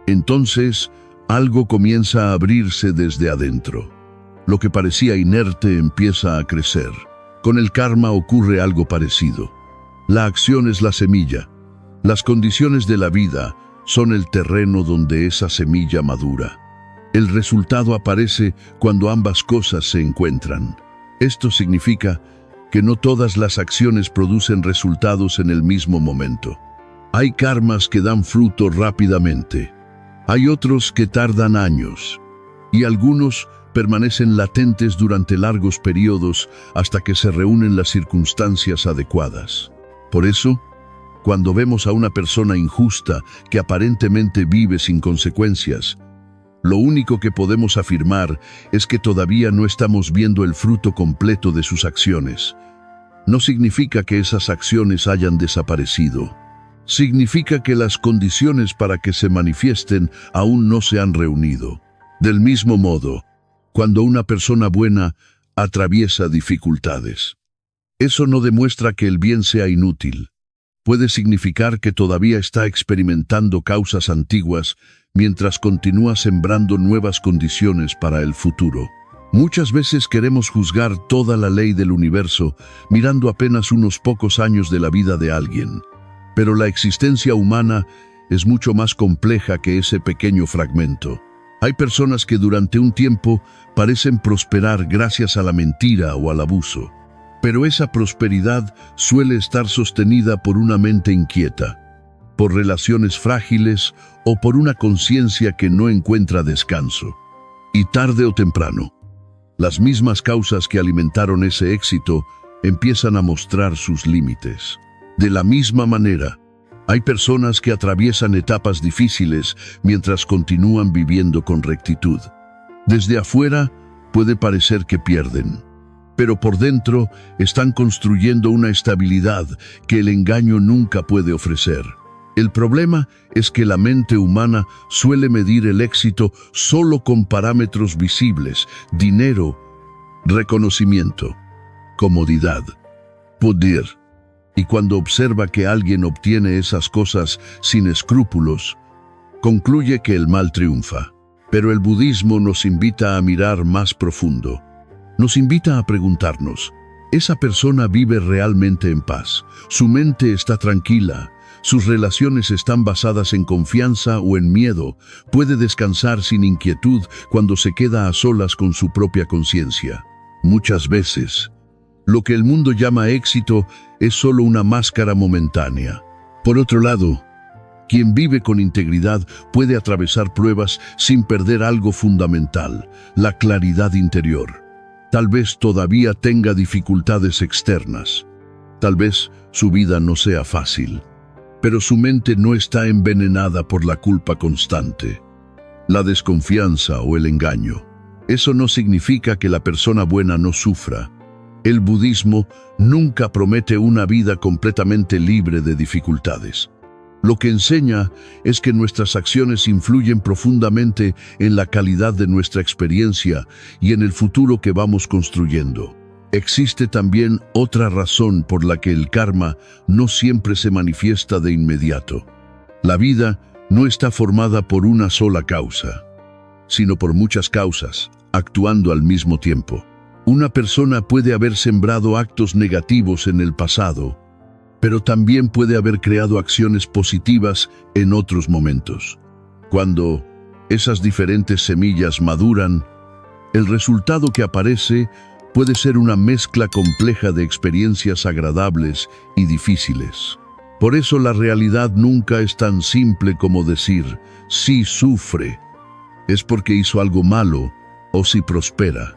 entonces algo comienza a abrirse desde adentro. Lo que parecía inerte empieza a crecer. Con el karma ocurre algo parecido. La acción es la semilla. Las condiciones de la vida son el terreno donde esa semilla madura. El resultado aparece cuando ambas cosas se encuentran. Esto significa que no todas las acciones producen resultados en el mismo momento. Hay karmas que dan fruto rápidamente. Hay otros que tardan años. Y algunos permanecen latentes durante largos periodos hasta que se reúnen las circunstancias adecuadas. Por eso, cuando vemos a una persona injusta que aparentemente vive sin consecuencias, lo único que podemos afirmar es que todavía no estamos viendo el fruto completo de sus acciones. No significa que esas acciones hayan desaparecido. Significa que las condiciones para que se manifiesten aún no se han reunido. Del mismo modo, cuando una persona buena atraviesa dificultades, eso no demuestra que el bien sea inútil. Puede significar que todavía está experimentando causas antiguas mientras continúa sembrando nuevas condiciones para el futuro. Muchas veces queremos juzgar toda la ley del universo mirando apenas unos pocos años de la vida de alguien, pero la existencia humana es mucho más compleja que ese pequeño fragmento. Hay personas que durante un tiempo parecen prosperar gracias a la mentira o al abuso, pero esa prosperidad suele estar sostenida por una mente inquieta, por relaciones frágiles o por una conciencia que no encuentra descanso. Y tarde o temprano, las mismas causas que alimentaron ese éxito empiezan a mostrar sus límites. De la misma manera, hay personas que atraviesan etapas difíciles mientras continúan viviendo con rectitud. Desde afuera puede parecer que pierden, pero por dentro están construyendo una estabilidad que el engaño nunca puede ofrecer. El problema es que la mente humana suele medir el éxito solo con parámetros visibles: dinero, reconocimiento, comodidad, poder. Y cuando observa que alguien obtiene esas cosas sin escrúpulos, concluye que el mal triunfa. Pero el budismo nos invita a mirar más profundo. Nos invita a preguntarnos: ¿esa persona vive realmente en paz? ¿Su mente está tranquila? ¿Sus relaciones están basadas en confianza o en miedo? ¿Puede descansar sin inquietud cuando se queda a solas con su propia conciencia? Muchas veces, lo que el mundo llama éxito es solo una máscara momentánea. Por otro lado, quien vive con integridad puede atravesar pruebas sin perder algo fundamental: la claridad interior. Tal vez todavía tenga dificultades externas. Tal vez su vida no sea fácil, pero su mente no está envenenada por la culpa constante, la desconfianza o el engaño. Eso no significa que la persona buena no sufra. El budismo nunca promete una vida completamente libre de dificultades. Lo que enseña es que nuestras acciones influyen profundamente en la calidad de nuestra experiencia y en el futuro que vamos construyendo. Existe también otra razón por la que el karma no siempre se manifiesta de inmediato. La vida no está formada por una sola causa, sino por muchas causas, actuando al mismo tiempo. Una persona puede haber sembrado actos negativos en el pasado, pero también puede haber creado acciones positivas en otros momentos. Cuando esas diferentes semillas maduran, el resultado que aparece puede ser una mezcla compleja de experiencias agradables y difíciles. Por eso la realidad nunca es tan simple como decir, si sufre, es porque hizo algo malo, o si prospera,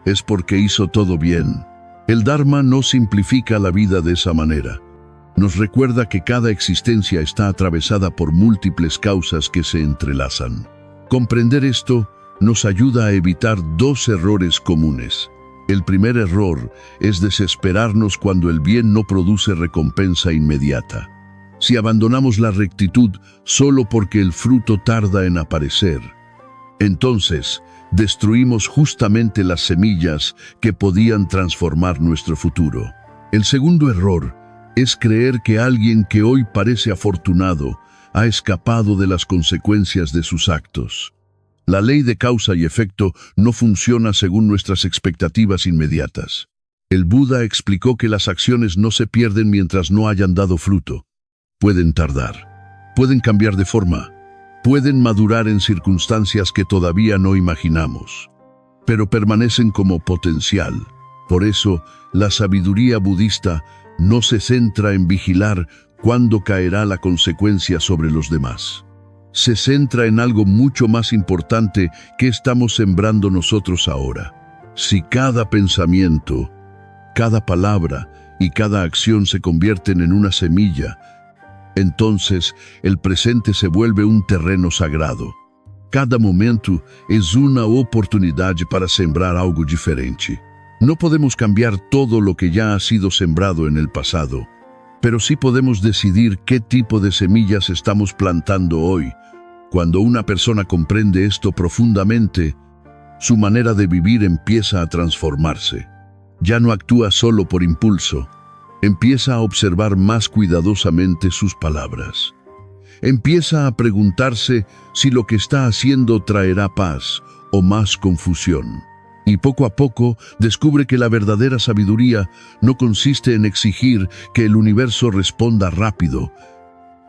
es porque hizo todo bien. El Dharma no simplifica la vida de esa manera. Nos recuerda que cada existencia está atravesada por múltiples causas que se entrelazan. Comprender esto nos ayuda a evitar dos errores comunes. El primer error es desesperarnos cuando el bien no produce recompensa inmediata. Si abandonamos la rectitud solo porque el fruto tarda en aparecer, entonces destruimos justamente las semillas que podían transformar nuestro futuro. El segundo error es creer que alguien que hoy parece afortunado ha escapado de las consecuencias de sus actos. La ley de causa y efecto no funciona según nuestras expectativas inmediatas. El Buda explicó que las acciones no se pierden mientras no hayan dado fruto. Pueden tardar, pueden cambiar de forma, pueden madurar en circunstancias que todavía no imaginamos, pero permanecen como potencial. Por eso, la sabiduría budista no se centra en vigilar cuándo caerá la consecuencia sobre los demás. Se centra en algo mucho más importante que estamos sembrando nosotros ahora. Si cada pensamiento, cada palabra y cada acción se convierten en una semilla, entonces el presente se vuelve un terreno sagrado. Cada momento es una oportunidad para sembrar algo diferente. No podemos cambiar todo lo que ya ha sido sembrado en el pasado, pero sí podemos decidir qué tipo de semillas estamos plantando hoy. Cuando una persona comprende esto profundamente, su manera de vivir empieza a transformarse. Ya no actúa solo por impulso. Empieza a observar más cuidadosamente sus palabras. Empieza a preguntarse si lo que está haciendo traerá paz o más confusión. Y poco a poco descubre que la verdadera sabiduría no consiste en exigir que el universo responda rápido,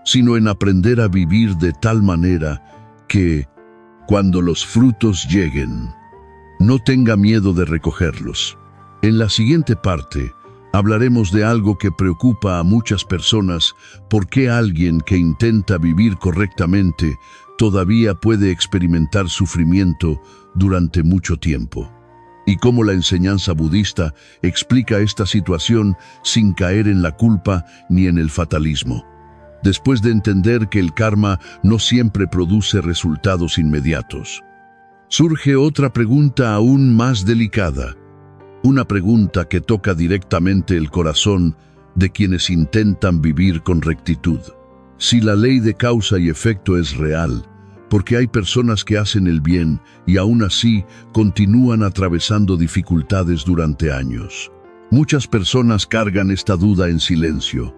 sino en aprender a vivir de tal manera que, cuando los frutos lleguen, no tenga miedo de recogerlos. En la siguiente parte, hablaremos de algo que preocupa a muchas personas: por qué alguien que intenta vivir correctamente todavía puede experimentar sufrimiento durante mucho tiempo, y cómo la enseñanza budista explica esta situación sin caer en la culpa ni en el fatalismo. Después de entender que el karma no siempre produce resultados inmediatos, surge otra pregunta aún más delicada. Una pregunta que toca directamente el corazón de quienes intentan vivir con rectitud. Si la ley de causa y efecto es real, ¿por qué hay personas que hacen el bien y aún así continúan atravesando dificultades durante años? Muchas personas cargan esta duda en silencio.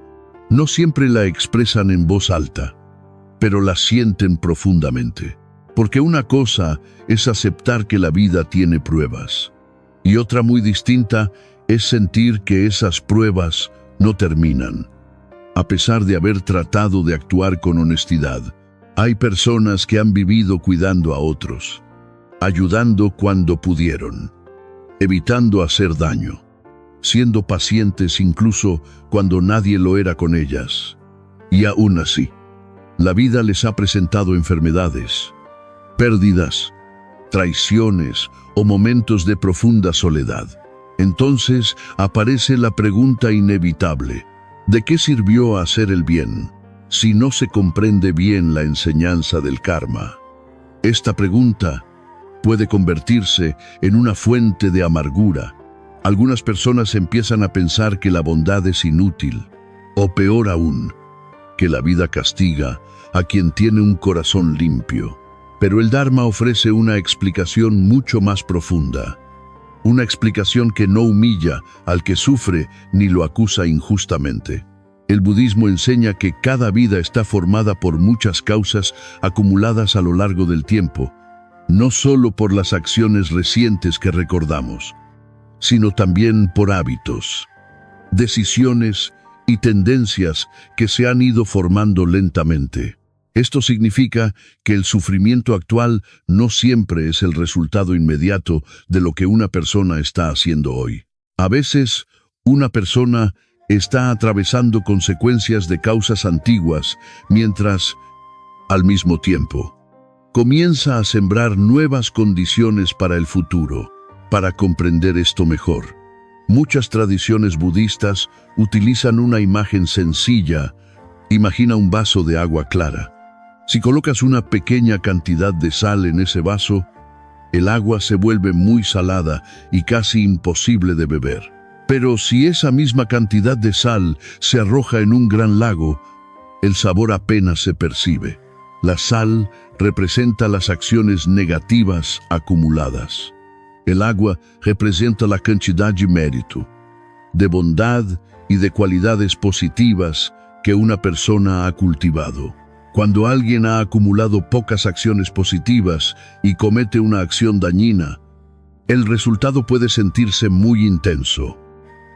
No siempre la expresan en voz alta, pero la sienten profundamente. Porque una cosa es aceptar que la vida tiene pruebas, y otra muy distinta es sentir que esas pruebas no terminan. A pesar de haber tratado de actuar con honestidad, hay personas que han vivido cuidando a otros, ayudando cuando pudieron, evitando hacer daño, siendo pacientes incluso cuando nadie lo era con ellas. Y aún así, la vida les ha presentado enfermedades, pérdidas, traiciones o momentos de profunda soledad. Entonces aparece la pregunta inevitable: ¿de qué sirvió hacer el bien si no se comprende bien la enseñanza del karma? Esta pregunta puede convertirse en una fuente de amargura. Algunas personas empiezan a pensar que la bondad es inútil, o peor aún, que la vida castiga a quien tiene un corazón limpio. Pero el Dharma ofrece una explicación mucho más profunda. una explicación que no humilla al que sufre ni lo acusa injustamente. El budismo enseña que cada vida está formada por muchas causas acumuladas a lo largo del tiempo, no solo por las acciones recientes que recordamos, sino también por hábitos, decisiones y tendencias que se han ido formando lentamente. Esto significa que el sufrimiento actual no siempre es el resultado inmediato de lo que una persona está haciendo hoy. A veces, una persona está atravesando consecuencias de causas antiguas, mientras, al mismo tiempo, comienza a sembrar nuevas condiciones para el futuro. Para comprender esto mejor, muchas tradiciones budistas utilizan una imagen sencilla. Imagina un vaso de agua clara. Si colocas una pequeña cantidad de sal en ese vaso, el agua se vuelve muy salada y casi imposible de beber. Pero si esa misma cantidad de sal se arroja en un gran lago, el sabor apenas se percibe. La sal representa las acciones negativas acumuladas. El agua representa la cantidad de mérito, de bondad y de cualidades positivas que una persona ha cultivado. Cuando alguien ha acumulado pocas acciones positivas y comete una acción dañina, el resultado puede sentirse muy intenso,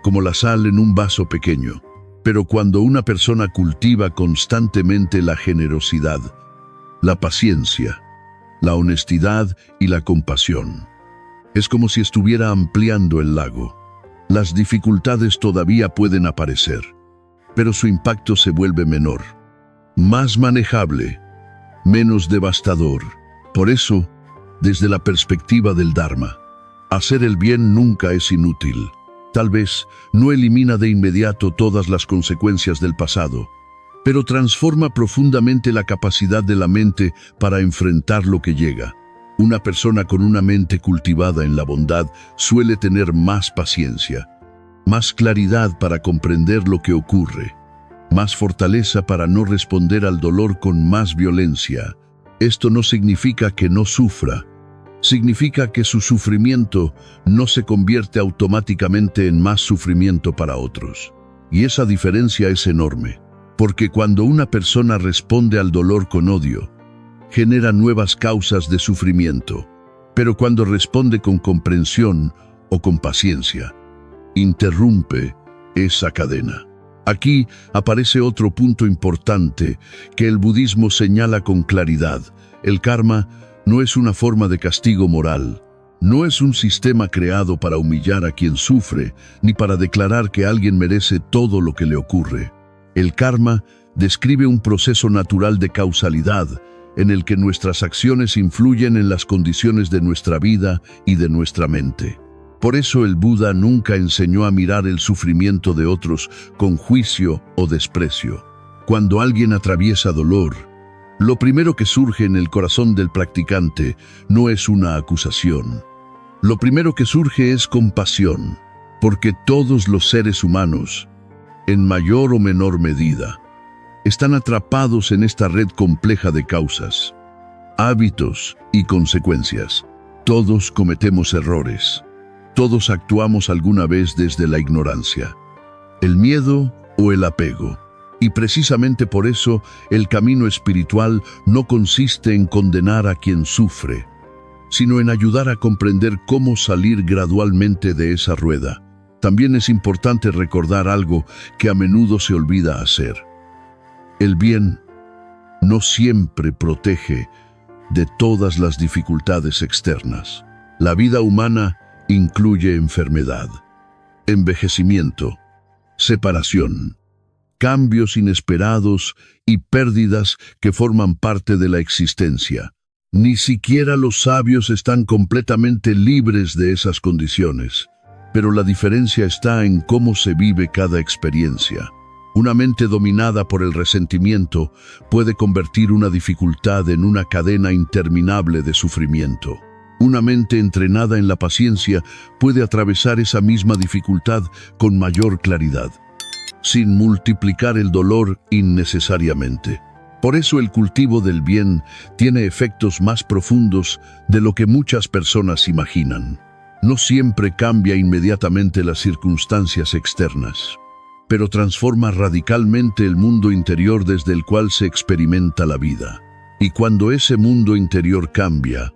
como la sal en un vaso pequeño. Pero cuando una persona cultiva constantemente la generosidad, la paciencia, la honestidad y la compasión, es como si estuviera ampliando el lago. Las dificultades todavía pueden aparecer, pero su impacto se vuelve menor, más manejable, menos devastador. Por eso, desde la perspectiva del Dharma, hacer el bien nunca es inútil. Tal vez no elimina de inmediato todas las consecuencias del pasado, pero transforma profundamente la capacidad de la mente para enfrentar lo que llega. Una persona con una mente cultivada en la bondad suele tener más paciencia, más claridad para comprender lo que ocurre, más fortaleza para no responder al dolor con más violencia. Esto no significa que no sufra, significa que su sufrimiento no se convierte automáticamente en más sufrimiento para otros. Y esa diferencia es enorme, porque cuando una persona responde al dolor con odio, genera nuevas causas de sufrimiento, pero cuando responde con comprensión o con paciencia, interrumpe esa cadena. Aquí aparece otro punto importante que el budismo señala con claridad. El karma no es una forma de castigo moral, no es un sistema creado para humillar a quien sufre, ni para declarar que alguien merece todo lo que le ocurre. El karma describe un proceso natural de causalidad, en el que nuestras acciones influyen en las condiciones de nuestra vida y de nuestra mente. Por eso el Buda nunca enseñó a mirar el sufrimiento de otros con juicio o desprecio. Cuando alguien atraviesa dolor, lo primero que surge en el corazón del practicante no es una acusación. Lo primero que surge es compasión, porque todos los seres humanos, en mayor o menor medida, están atrapados en esta red compleja de causas, hábitos y consecuencias. Todos cometemos errores. Todos actuamos alguna vez desde la ignorancia, el miedo o el apego. Y precisamente por eso, el camino espiritual no consiste en condenar a quien sufre, sino en ayudar a comprender cómo salir gradualmente de esa rueda. También es importante recordar algo que a menudo se olvida hacer. El bien no siempre protege de todas las dificultades externas. La vida humana incluye enfermedad, envejecimiento, separación, cambios inesperados y pérdidas que forman parte de la existencia. Ni siquiera los sabios están completamente libres de esas condiciones, pero la diferencia está en cómo se vive cada experiencia. Una mente dominada por el resentimiento puede convertir una dificultad en una cadena interminable de sufrimiento. Una mente entrenada en la paciencia puede atravesar esa misma dificultad con mayor claridad, sin multiplicar el dolor innecesariamente. Por eso el cultivo del bien tiene efectos más profundos de lo que muchas personas imaginan. no siempre cambia inmediatamente las circunstancias externas, pero transforma radicalmente el mundo interior desde el cual se experimenta la vida. Y cuando ese mundo interior cambia,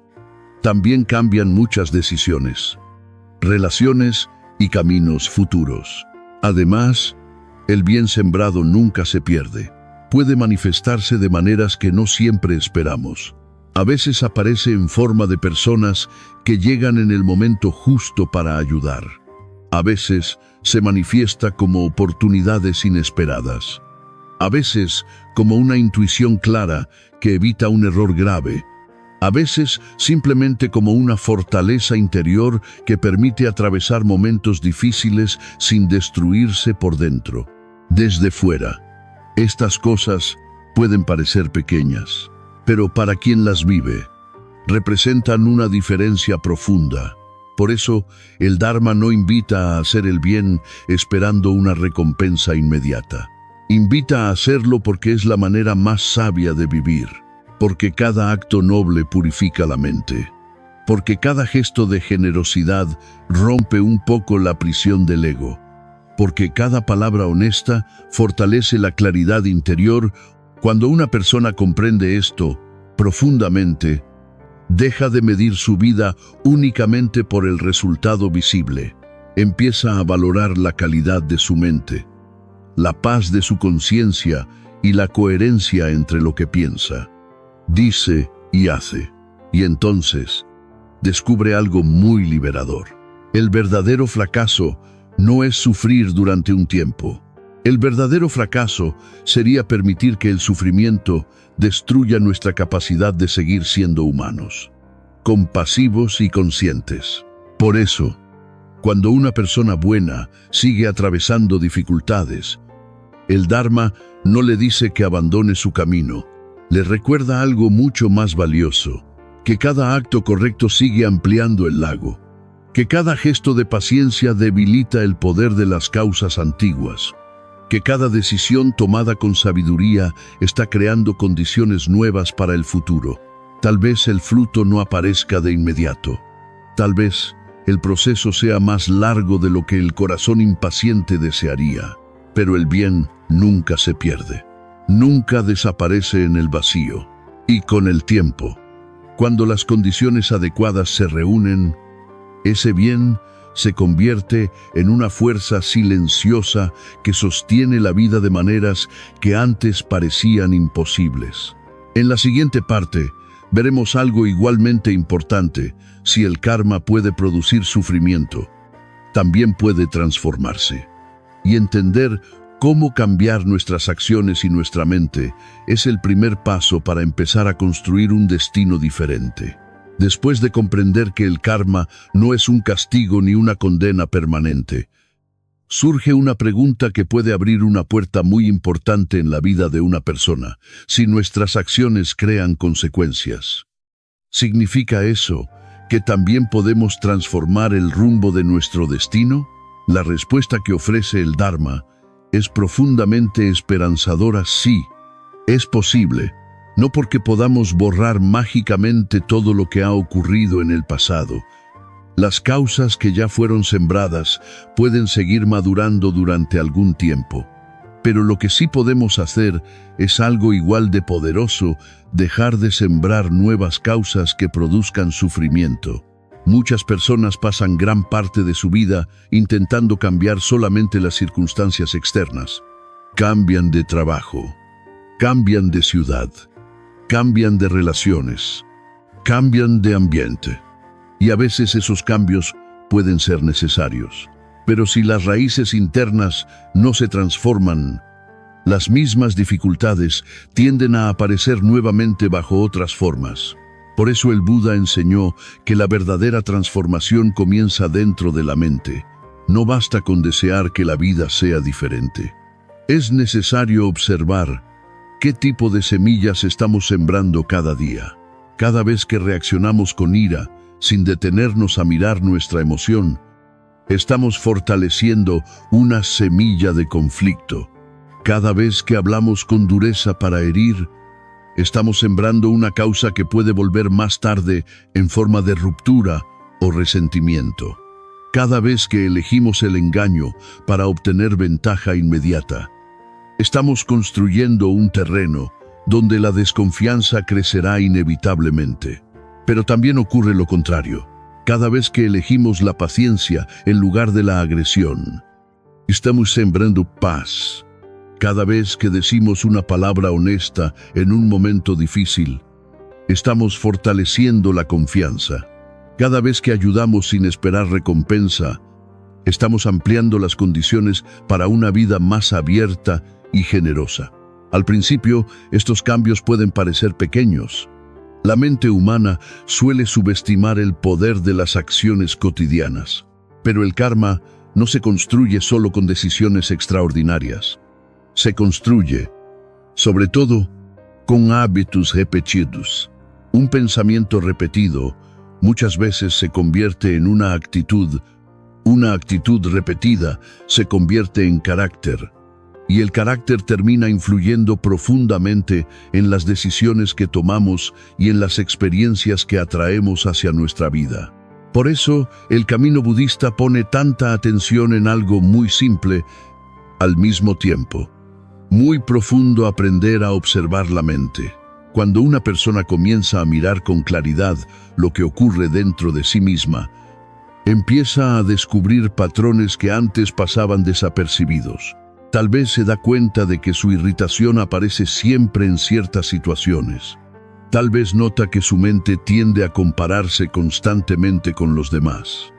también cambian muchas decisiones, relaciones y caminos futuros. Además, el bien sembrado nunca se pierde. Puede manifestarse de maneras que no siempre esperamos. A veces aparece en forma de personas que llegan en el momento justo para ayudar. A veces se manifiesta como oportunidades inesperadas. A veces como una intuición clara que evita un error grave. A veces simplemente como una fortaleza interior que permite atravesar momentos difíciles sin destruirse por dentro. Desde fuera, estas cosas pueden parecer pequeñas, pero para quien las vive, representan una diferencia profunda. Por eso, el Dharma no invita a hacer el bien esperando una recompensa inmediata. Invita a hacerlo porque es la manera más sabia de vivir, porque cada acto noble purifica la mente, porque cada gesto de generosidad rompe un poco la prisión del ego, porque cada palabra honesta fortalece la claridad interior. Cuando una persona comprende esto profundamente, deja de medir su vida únicamente por el resultado visible. Empieza a valorar la calidad de su mente, la paz de su conciencia y la coherencia entre lo que piensa, dice y hace. Y entonces descubre algo muy liberador. El verdadero fracaso no es sufrir durante un tiempo. El verdadero fracaso sería permitir que el sufrimiento destruya nuestra capacidad de seguir siendo humanos, compasivos y conscientes. Por eso, cuando una persona buena sigue atravesando dificultades, el Dharma no le dice que abandone su camino, le recuerda algo mucho más valioso, que cada acto correcto sigue ampliando el lago, que cada gesto de paciencia debilita el poder de las causas antiguas, que cada decisión tomada con sabiduría está creando condiciones nuevas para el futuro. Tal vez el fruto no aparezca de inmediato. Tal vez el proceso sea más largo de lo que el corazón impaciente desearía. Pero el bien nunca se pierde. Nunca desaparece en el vacío. Y con el tiempo, cuando las condiciones adecuadas se reúnen, ese bien se convierte en una fuerza silenciosa que sostiene la vida de maneras que antes parecían imposibles. En la siguiente parte, veremos algo igualmente importante. Si el karma puede producir sufrimiento, también puede transformarse. Y entender cómo cambiar nuestras acciones y nuestra mente es el primer paso para empezar a construir un destino diferente. Después de comprender que el karma no es un castigo ni una condena permanente, surge una pregunta que puede abrir una puerta muy importante en la vida de una persona. Si nuestras acciones crean consecuencias, ¿significa eso que también podemos transformar el rumbo de nuestro destino? La respuesta que ofrece el Dharma es profundamente esperanzadora. Sí, es posible. No porque podamos borrar mágicamente todo lo que ha ocurrido en el pasado. Las causas que ya fueron sembradas pueden seguir madurando durante algún tiempo. Pero lo que sí podemos hacer es algo igual de poderoso: dejar de sembrar nuevas causas que produzcan sufrimiento. Muchas personas pasan gran parte de su vida intentando cambiar solamente las circunstancias externas. Cambian de trabajo, cambian de ciudad, cambian de relaciones, cambian de ambiente. Y a veces esos cambios pueden ser necesarios. Pero si las raíces internas no se transforman, las mismas dificultades tienden a aparecer nuevamente bajo otras formas. Por eso el Buda enseñó que la verdadera transformación comienza dentro de la mente. No basta con desear que la vida sea diferente. Es necesario observar qué tipo de semillas estamos sembrando cada día. Cada vez que reaccionamos con ira, sin detenernos a mirar nuestra emoción, estamos fortaleciendo una semilla de conflicto. Cada vez que hablamos con dureza para herir, estamos sembrando una causa que puede volver más tarde en forma de ruptura o resentimiento. Cada vez que elegimos el engaño para obtener ventaja inmediata, estamos construyendo un terreno donde la desconfianza crecerá inevitablemente. Pero también ocurre lo contrario. Cada vez que elegimos la paciencia en lugar de la agresión, estamos sembrando paz. Cada vez que decimos una palabra honesta en un momento difícil, estamos fortaleciendo la confianza. Cada vez que ayudamos sin esperar recompensa, estamos ampliando las condiciones para una vida más abierta y generosa. Al principio, estos cambios pueden parecer pequeños. La mente humana suele subestimar el poder de las acciones cotidianas, pero el karma no se construye solo con decisiones extraordinarias. Se construye, sobre todo, con hábitos repetidos. Un pensamiento repetido muchas veces se convierte en una actitud. Una actitud repetida se convierte en carácter, y el carácter termina influyendo profundamente en las decisiones que tomamos y en las experiencias que atraemos hacia nuestra vida. Por eso, el camino budista pone tanta atención en algo muy simple al mismo tiempo. Muy profundo: aprender a observar la mente. Cuando una persona comienza a mirar con claridad lo que ocurre dentro de sí misma, empieza a descubrir patrones que antes pasaban desapercibidos. Tal vez se da cuenta de que su irritación aparece siempre en ciertas situaciones. Tal vez nota que su mente tiende a compararse constantemente con los demás.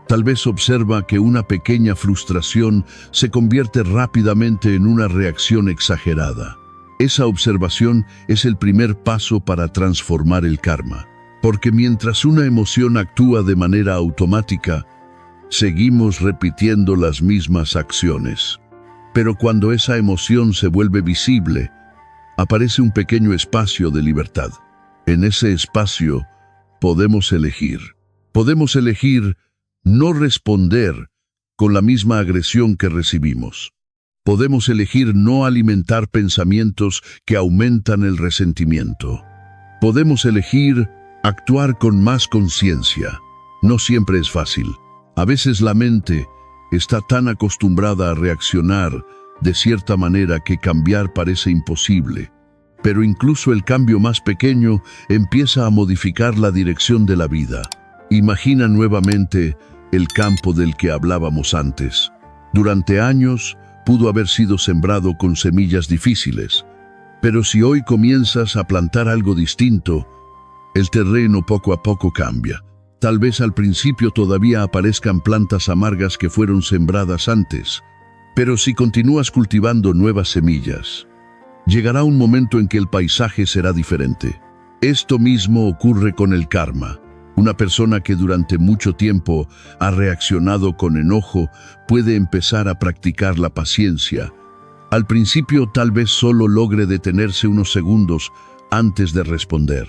Tal vez observa que una pequeña frustración se convierte rápidamente en una reacción exagerada. Esa observación es el primer paso para transformar el karma, porque mientras una emoción actúa de manera automática, seguimos repitiendo las mismas acciones. Pero cuando esa emoción se vuelve visible, aparece un pequeño espacio de libertad. En ese espacio podemos elegir. Podemos elegir no responder con la misma agresión que recibimos. Podemos elegir no alimentar pensamientos que aumentan el resentimiento. Podemos elegir actuar con más conciencia. No siempre es fácil. A veces la mente está tan acostumbrada a reaccionar de cierta manera que cambiar parece imposible. Pero incluso el cambio más pequeño empieza a modificar la dirección de la vida. Imagina nuevamente el campo del que hablábamos antes. Durante años pudo haber sido sembrado con semillas difíciles, pero si hoy comienzas a plantar algo distinto, el terreno poco a poco cambia. Tal vez al principio todavía aparezcan plantas amargas que fueron sembradas antes, pero si continúas cultivando nuevas semillas, llegará un momento en que el paisaje será diferente. Esto mismo ocurre con el karma. Una persona que durante mucho tiempo ha reaccionado con enojo puede empezar a practicar la paciencia. Al principio tal vez solo logre detenerse unos segundos antes de responder.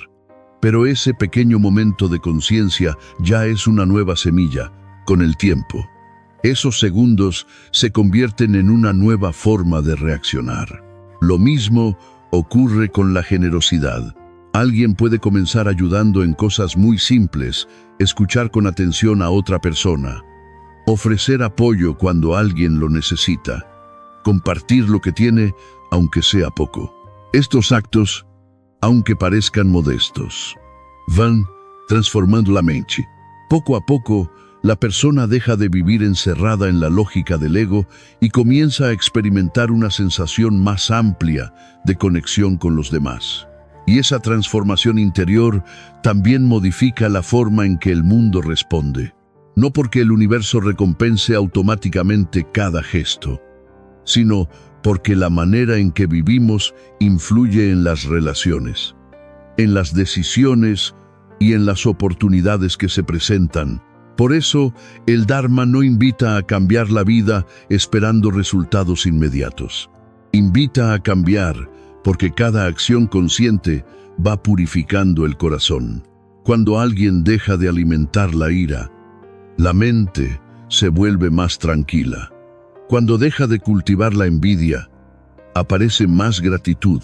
Pero ese pequeño momento de conciencia ya es una nueva semilla. Con el tiempo, esos segundos se convierten en una nueva forma de reaccionar. Lo mismo ocurre con la generosidad. Alguien puede comenzar ayudando en cosas muy simples, escuchar con atención a otra persona, ofrecer apoyo cuando alguien lo necesita, compartir lo que tiene, aunque sea poco. Estos actos, aunque parezcan modestos, van transformando la mente. Poco a poco, la persona deja de vivir encerrada en la lógica del ego y comienza a experimentar una sensación más amplia de conexión con los demás. Y esa transformación interior también modifica la forma en que el mundo responde. No porque el universo recompense automáticamente cada gesto, sino porque la manera en que vivimos influye en las relaciones, en las decisiones y en las oportunidades que se presentan. Por eso, el Dharma no invita a cambiar la vida esperando resultados inmediatos. Invita a cambiar, porque cada acción consciente va purificando el corazón. Cuando alguien deja de alimentar la ira, la mente se vuelve más tranquila. Cuando deja de cultivar la envidia, aparece más gratitud.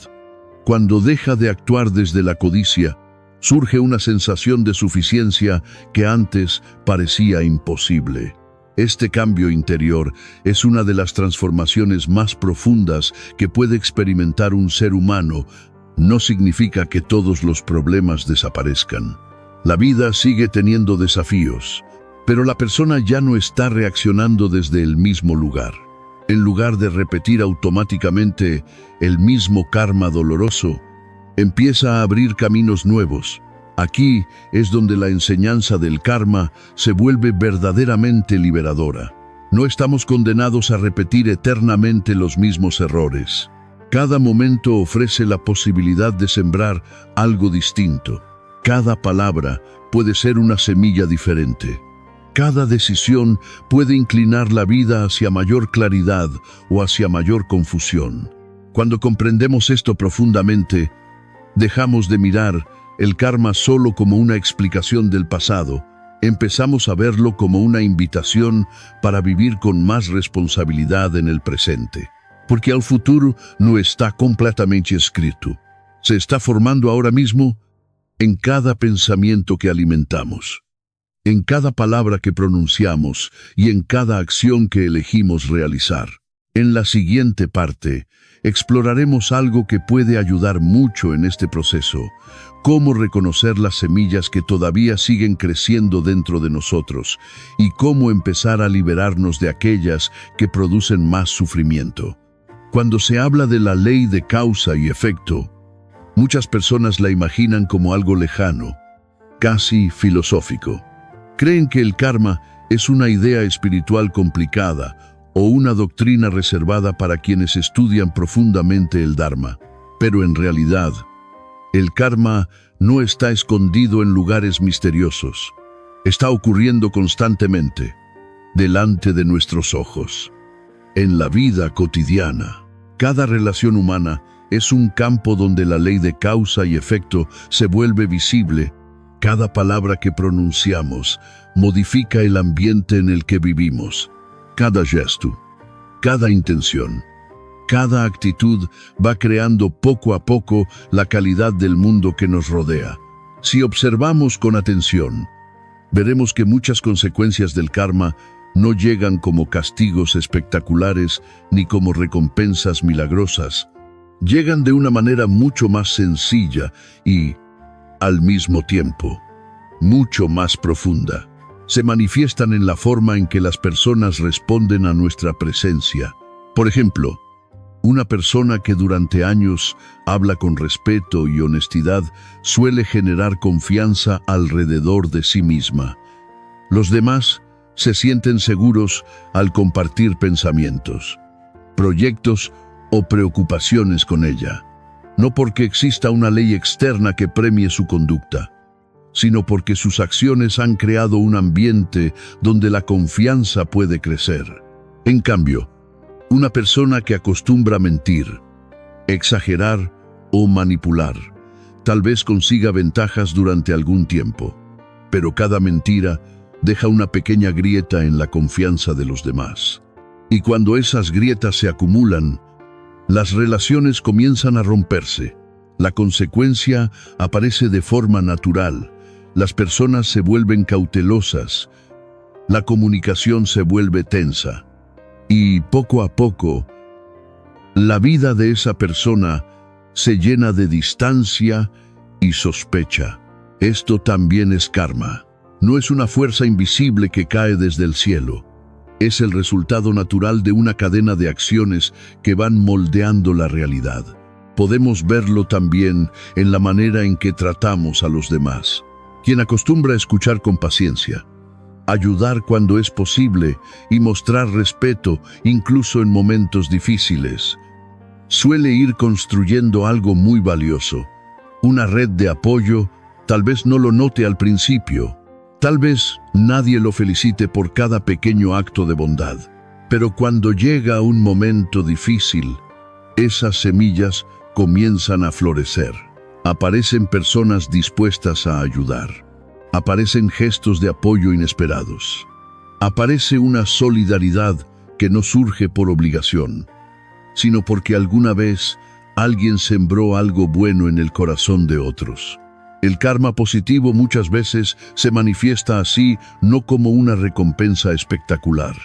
Cuando deja de actuar desde la codicia, Surge una sensación de suficiencia que antes parecía imposible. Este cambio interior es una de las transformaciones más profundas que puede experimentar un ser humano. No significa que todos los problemas desaparezcan. La vida sigue teniendo desafíos, pero la persona ya no está reaccionando desde el mismo lugar. En lugar de repetir automáticamente el mismo karma doloroso, empieza a abrir caminos nuevos. Aquí es donde la enseñanza del karma se vuelve verdaderamente liberadora. No estamos condenados a repetir eternamente los mismos errores. Cada momento ofrece la posibilidad de sembrar algo distinto. Cada palabra puede ser una semilla diferente. Cada decisión puede inclinar la vida hacia mayor claridad o hacia mayor confusión. Cuando comprendemos esto profundamente, dejamos de mirar el karma solo como una explicación del pasado. Empezamos a verlo como una invitación para vivir con más responsabilidad en el presente. Porque el futuro no está completamente escrito. Se está formando ahora mismo en cada pensamiento que alimentamos, en cada palabra que pronunciamos y en cada acción que elegimos realizar. En la siguiente parte, exploraremos algo que puede ayudar mucho en este proceso: cómo reconocer las semillas que todavía siguen creciendo dentro de nosotros y cómo empezar a liberarnos de aquellas que producen más sufrimiento. Cuando se habla de la ley de causa y efecto, muchas personas la imaginan como algo lejano, casi filosófico. Creen que el karma es una idea espiritual complicada o una doctrina reservada para quienes estudian profundamente el Dharma. Pero en realidad, el karma no está escondido en lugares misteriosos. Está ocurriendo constantemente, delante de nuestros ojos. En la vida cotidiana, cada relación humana es un campo donde la ley de causa y efecto se vuelve visible. Cada palabra que pronunciamos modifica el ambiente en el que vivimos. Cada gesto, cada intención, cada actitud va creando poco a poco la calidad del mundo que nos rodea. Si observamos con atención, veremos que muchas consecuencias del karma no llegan como castigos espectaculares ni como recompensas milagrosas. Llegan de una manera mucho más sencilla y, al mismo tiempo, mucho más profunda. Se manifiestan en la forma en que las personas responden a nuestra presencia. Por ejemplo, una persona que durante años habla con respeto y honestidad suele generar confianza alrededor de sí misma. Los demás se sienten seguros al compartir pensamientos, proyectos o preocupaciones con ella, no porque exista una ley externa que premie su conducta, sino porque sus acciones han creado un ambiente donde la confianza puede crecer. En cambio, una persona que acostumbra a mentir, exagerar o manipular, tal vez consiga ventajas durante algún tiempo, pero cada mentira deja una pequeña grieta en la confianza de los demás. Y cuando esas grietas se acumulan, las relaciones comienzan a romperse. La consecuencia aparece de forma natural. Las personas se vuelven cautelosas, la comunicación se vuelve tensa, y poco a poco, la vida de esa persona se llena de distancia y sospecha. Esto también es karma. No es una fuerza invisible que cae desde el cielo. Es el resultado natural de una cadena de acciones que van moldeando la realidad. Podemos verlo también en la manera en que tratamos a los demás. Quien acostumbra a escuchar con paciencia, ayudar cuando es posible y mostrar respeto incluso en momentos difíciles, suele ir construyendo algo muy valioso, una red de apoyo. Tal vez no lo note al principio, tal vez nadie lo felicite por cada pequeño acto de bondad, pero cuando llega un momento difícil, esas semillas comienzan a florecer. Aparecen personas dispuestas a ayudar. Aparecen gestos de apoyo inesperados. Aparece una solidaridad que no surge por obligación, sino porque alguna vez alguien sembró algo bueno en el corazón de otros. El karma positivo muchas veces se manifiesta así no como una recompensa espectacular,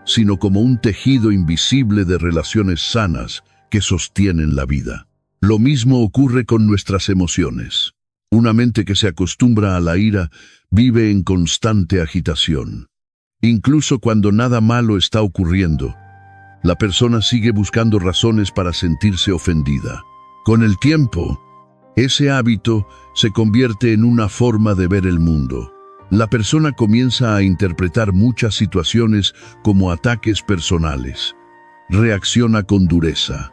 sino como un tejido invisible de relaciones sanas que sostienen la vida. Lo mismo ocurre con nuestras emociones. Una mente que se acostumbra a la ira vive en constante agitación. Incluso cuando nada malo está ocurriendo, la persona sigue buscando razones para sentirse ofendida. Con el tiempo, ese hábito se convierte en una forma de ver el mundo. La persona comienza a interpretar muchas situaciones como ataques personales, reacciona con dureza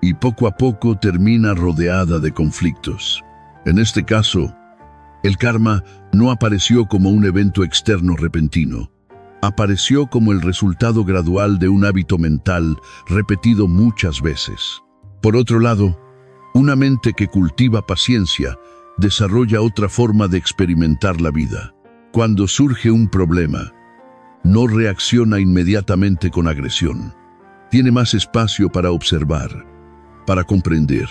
y poco a poco termina rodeada de conflictos. En este caso, el karma no apareció como un evento externo repentino. Apareció como el resultado gradual de un hábito mental repetido muchas veces. Por otro lado, una mente que cultiva paciencia desarrolla otra forma de experimentar la vida. Cuando surge un problema, no reacciona inmediatamente con agresión. Tiene más espacio para observar, para comprender,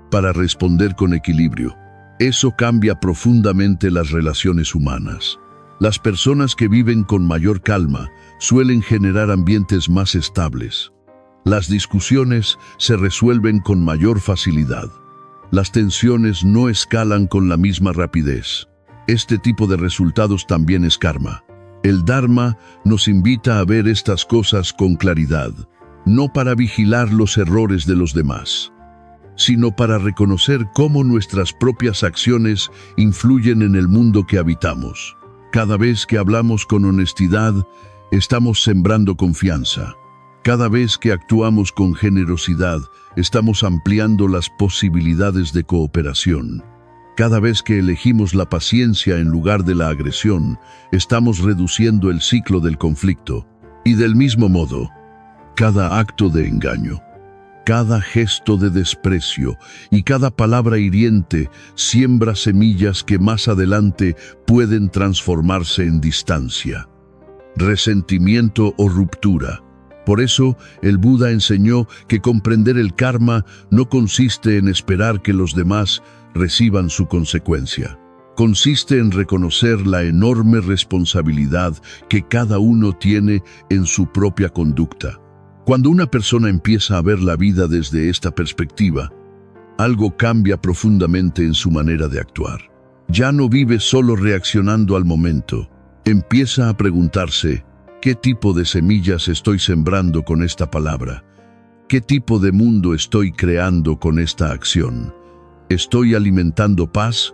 para responder con equilibrio. Eso cambia profundamente las relaciones humanas. Las personas que viven con mayor calma suelen generar ambientes más estables. Las discusiones se resuelven con mayor facilidad. Las tensiones no escalan con la misma rapidez. Este tipo de resultados también es karma. El Dharma nos invita a ver estas cosas con claridad, no para vigilar los errores de los demás, sino para reconocer cómo nuestras propias acciones influyen en el mundo que habitamos. Cada vez que hablamos con honestidad, estamos sembrando confianza. Cada vez que actuamos con generosidad, estamos ampliando las posibilidades de cooperación. Cada vez que elegimos la paciencia en lugar de la agresión, estamos reduciendo el ciclo del conflicto. Y del mismo modo, cada acto de engaño, cada gesto de desprecio y cada palabra hiriente siembra semillas que más adelante pueden transformarse en distancia, resentimiento o ruptura. Por eso, el Buda enseñó que comprender el karma no consiste en esperar que los demás reciban su consecuencia. Consiste en reconocer la enorme responsabilidad que cada uno tiene en su propia conducta. Cuando una persona empieza a ver la vida desde esta perspectiva, algo cambia profundamente en su manera de actuar. Ya no vive solo reaccionando al momento. Empieza a preguntarse, ¿qué tipo de semillas estoy sembrando con esta palabra? ¿Qué tipo de mundo estoy creando con esta acción? ¿Estoy alimentando paz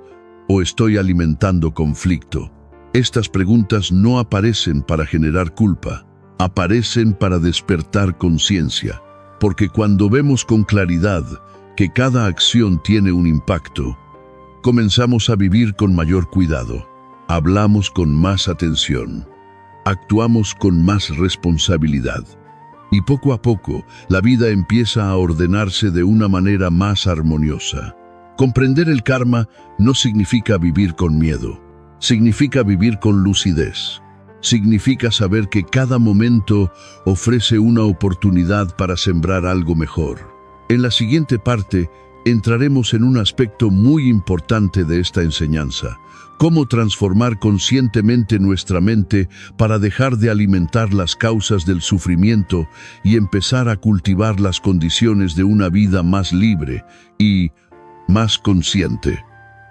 o estoy alimentando conflicto? Estas preguntas no aparecen para generar culpa. Aparecen para despertar conciencia, porque cuando vemos con claridad que cada acción tiene un impacto, comenzamos a vivir con mayor cuidado, hablamos con más atención, actuamos con más responsabilidad, y poco a poco la vida empieza a ordenarse de una manera más armoniosa. Comprender el karma no significa vivir con miedo, significa vivir con lucidez. Significa saber que cada momento ofrece una oportunidad para sembrar algo mejor. En la siguiente parte, entraremos en un aspecto muy importante de esta enseñanza: cómo transformar conscientemente nuestra mente para dejar de alimentar las causas del sufrimiento y empezar a cultivar las condiciones de una vida más libre y más consciente.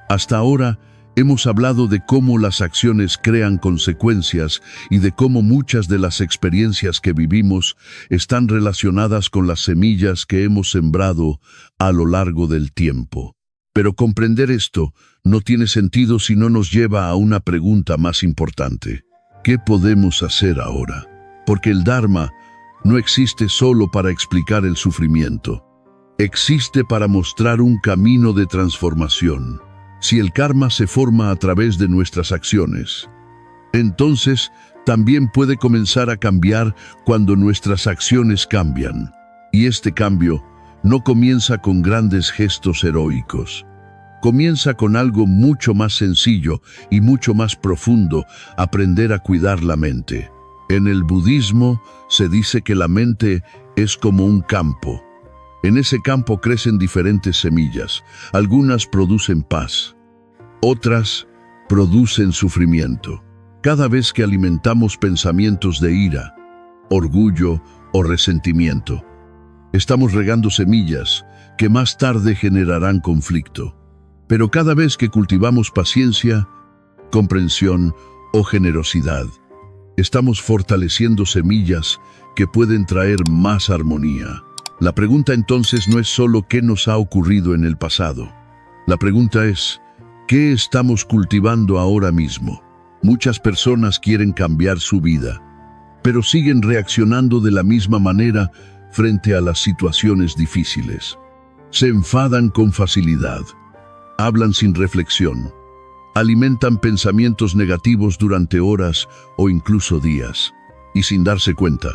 Hasta ahora, hemos hablado de cómo las acciones crean consecuencias y de cómo muchas de las experiencias que vivimos están relacionadas con las semillas que hemos sembrado a lo largo del tiempo. Pero comprender esto no tiene sentido si no nos lleva a una pregunta más importante. ¿Qué podemos hacer ahora? Porque el Dharma no existe solo para explicar el sufrimiento. Existe para mostrar un camino de transformación. Si el karma se forma a través de nuestras acciones, entonces también puede comenzar a cambiar cuando nuestras acciones cambian. Y este cambio no comienza con grandes gestos heroicos. Comienza con algo mucho más sencillo y mucho más profundo: aprender a cuidar la mente. En el budismo se dice que la mente es como un campo. En ese campo crecen diferentes semillas. Algunas producen paz, Otras producen sufrimiento. Cada vez que alimentamos pensamientos de ira, orgullo o resentimiento, estamos regando semillas que más tarde generarán conflicto. Pero cada vez que cultivamos paciencia, comprensión o generosidad, estamos fortaleciendo semillas que pueden traer más armonía. La pregunta entonces no es solo qué nos ha ocurrido en el pasado. La pregunta es, ¿qué estamos cultivando ahora mismo? Muchas personas quieren cambiar su vida, pero siguen reaccionando de la misma manera frente a las situaciones difíciles. Se enfadan con facilidad, hablan sin reflexión, alimentan pensamientos negativos durante horas o incluso días, y sin darse cuenta,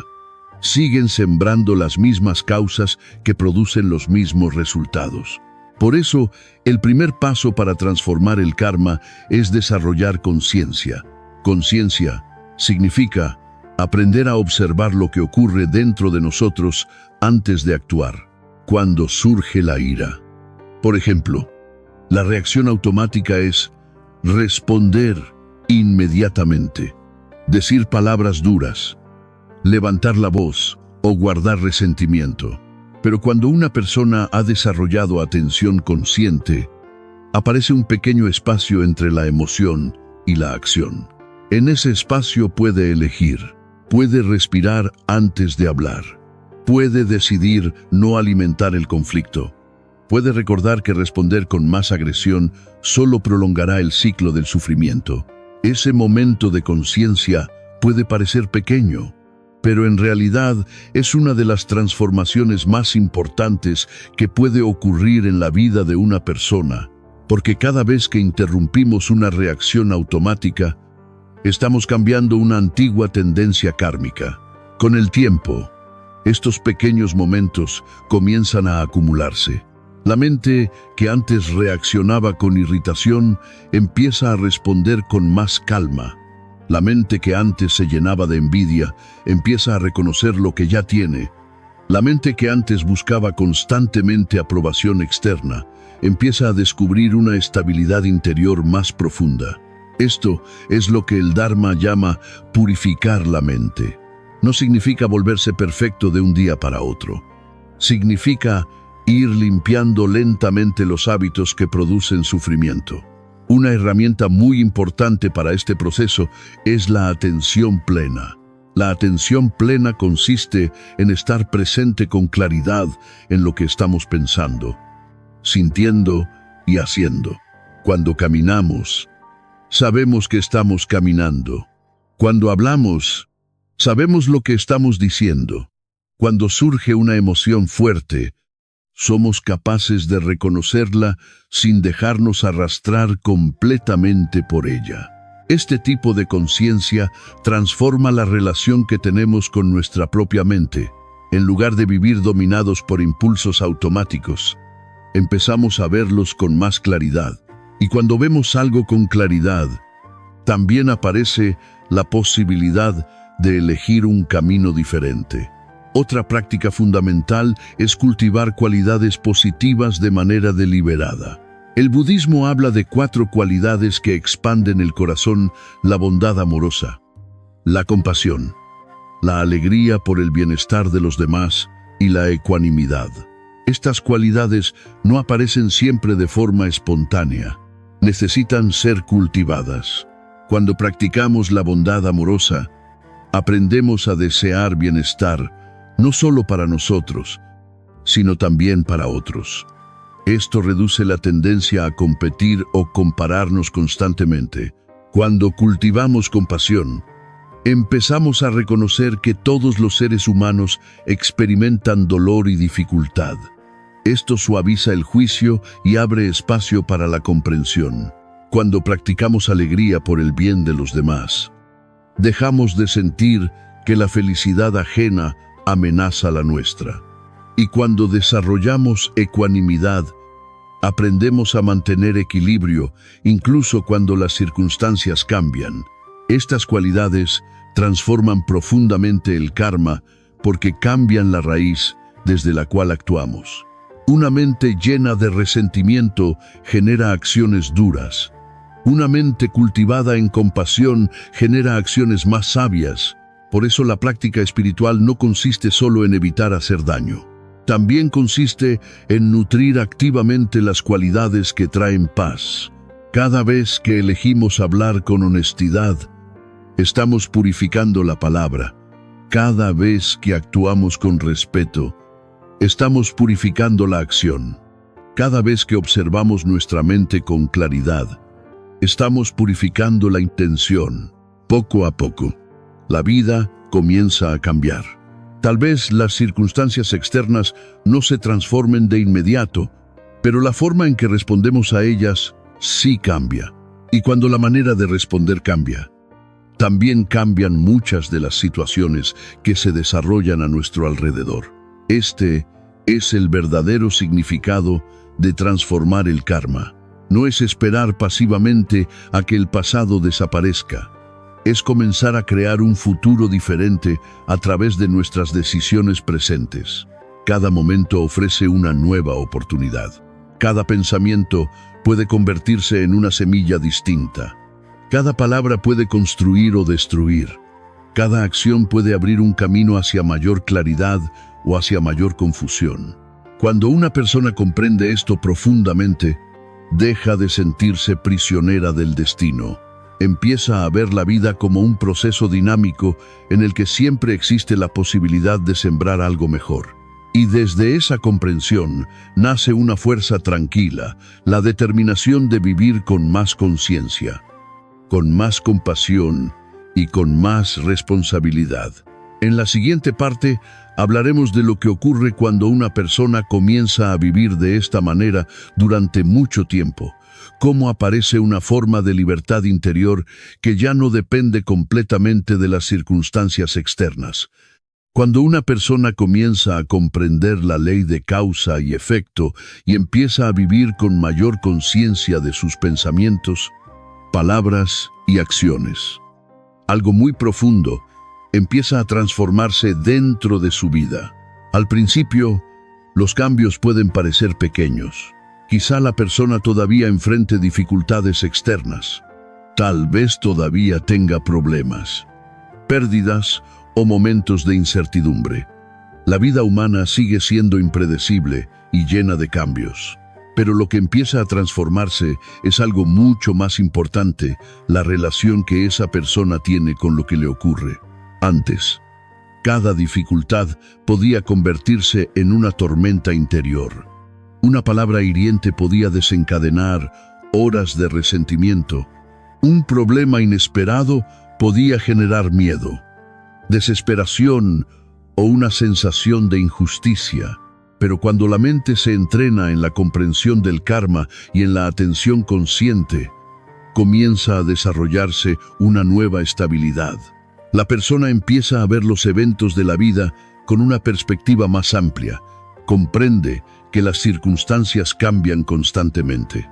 siguen sembrando las mismas causas que producen los mismos resultados. Por eso, el primer paso para transformar el karma es desarrollar conciencia. Conciencia significa aprender a observar lo que ocurre dentro de nosotros antes de actuar. Cuando surge la ira, por ejemplo, la reacción automática es responder inmediatamente, decir palabras duras, levantar la voz o guardar resentimiento. Pero cuando una persona ha desarrollado atención consciente, aparece un pequeño espacio entre la emoción y la acción. En ese espacio puede elegir, puede respirar antes de hablar, puede decidir no alimentar el conflicto, puede recordar que responder con más agresión solo prolongará el ciclo del sufrimiento. Ese momento de conciencia puede parecer pequeño, pero en realidad es una de las transformaciones más importantes que puede ocurrir en la vida de una persona, porque cada vez que interrumpimos una reacción automática, estamos cambiando una antigua tendencia kármica. Con el tiempo, estos pequeños momentos comienzan a acumularse. La mente, que antes reaccionaba con irritación, empieza a responder con más calma. La mente que antes se llenaba de envidia empieza a reconocer lo que ya tiene. La mente que antes buscaba constantemente aprobación externa empieza a descubrir una estabilidad interior más profunda. Esto es lo que el Dharma llama purificar la mente. No significa volverse perfecto de un día para otro. Significa ir limpiando lentamente los hábitos que producen sufrimiento. Una herramienta muy importante para este proceso es la atención plena. La atención plena consiste en estar presente con claridad en lo que estamos pensando, sintiendo y haciendo. Cuando caminamos, sabemos que estamos caminando. Cuando hablamos, sabemos lo que estamos diciendo. Cuando surge una emoción fuerte, somos capaces de reconocerla sin dejarnos arrastrar completamente por ella. Este tipo de conciencia transforma la relación que tenemos con nuestra propia mente. En lugar de vivir dominados por impulsos automáticos, empezamos a verlos con más claridad. Y cuando vemos algo con claridad, también aparece la posibilidad de elegir un camino diferente. Otra práctica fundamental es cultivar cualidades positivas de manera deliberada. El budismo habla de 4 cualidades que expanden el corazón: la bondad amorosa, la compasión, la alegría por el bienestar de los demás y la ecuanimidad. Estas cualidades no aparecen siempre de forma espontánea. Necesitan ser cultivadas. Cuando practicamos la bondad amorosa, aprendemos a desear bienestar, no solo para nosotros, sino también para otros. Esto reduce la tendencia a competir o compararnos constantemente. Cuando cultivamos compasión, empezamos a reconocer que todos los seres humanos experimentan dolor y dificultad. Esto suaviza el juicio y abre espacio para la comprensión. Cuando practicamos alegría por el bien de los demás, dejamos de sentir que la felicidad ajena amenaza la nuestra. Y cuando desarrollamos ecuanimidad, aprendemos a mantener equilibrio incluso cuando las circunstancias cambian. Estas cualidades transforman profundamente el karma porque cambian la raíz desde la cual actuamos. Una mente llena de resentimiento genera acciones duras, Una mente cultivada en compasión genera acciones más sabias. Por eso la práctica espiritual no consiste solo en evitar hacer daño. También consiste en nutrir activamente las cualidades que traen paz. Cada vez que elegimos hablar con honestidad, estamos purificando la palabra. Cada vez que actuamos con respeto, estamos purificando la acción. Cada vez que observamos nuestra mente con claridad, estamos purificando la intención. Poco a poco, la vida comienza a cambiar. Tal vez las circunstancias externas no se transformen de inmediato, pero la forma en que respondemos a ellas sí cambia. Y cuando la manera de responder cambia, también cambian muchas de las situaciones que se desarrollan a nuestro alrededor. Este es el verdadero significado de transformar el karma. No es esperar pasivamente a que el pasado desaparezca. Es comenzar a crear un futuro diferente a través de nuestras decisiones presentes. Cada momento ofrece una nueva oportunidad. Cada pensamiento puede convertirse en una semilla distinta. Cada palabra puede construir o destruir. Cada acción puede abrir un camino hacia mayor claridad o hacia mayor confusión. Cuando una persona comprende esto profundamente, deja de sentirse prisionera del destino. Empieza a ver la vida como un proceso dinámico en el que siempre existe la posibilidad de sembrar algo mejor. Y desde esa comprensión nace una fuerza tranquila, la determinación de vivir con más conciencia, con más compasión y con más responsabilidad. En la siguiente parte hablaremos de lo que ocurre cuando una persona comienza a vivir de esta manera durante mucho tiempo. Cómo aparece una forma de libertad interior que ya no depende completamente de las circunstancias externas. Cuando una persona comienza a comprender la ley de causa y efecto y empieza a vivir con mayor conciencia de sus pensamientos, palabras y acciones, algo muy profundo empieza a transformarse dentro de su vida. Al principio, los cambios pueden parecer pequeños. Quizá la persona todavía enfrente dificultades externas. Tal vez todavía tenga problemas, pérdidas o momentos de incertidumbre. La vida humana sigue siendo impredecible y llena de cambios. Pero lo que empieza a transformarse es algo mucho más importante, la relación que esa persona tiene con lo que le ocurre. Antes, cada dificultad podía convertirse en una tormenta interior. Una palabra hiriente podía desencadenar horas de resentimiento. Un problema inesperado podía generar miedo, desesperación o una sensación de injusticia. Pero cuando la mente se entrena en la comprensión del karma y en la atención consciente, comienza a desarrollarse una nueva estabilidad. La persona empieza a ver los eventos de la vida con una perspectiva más amplia. Comprende que las circunstancias cambian constantemente.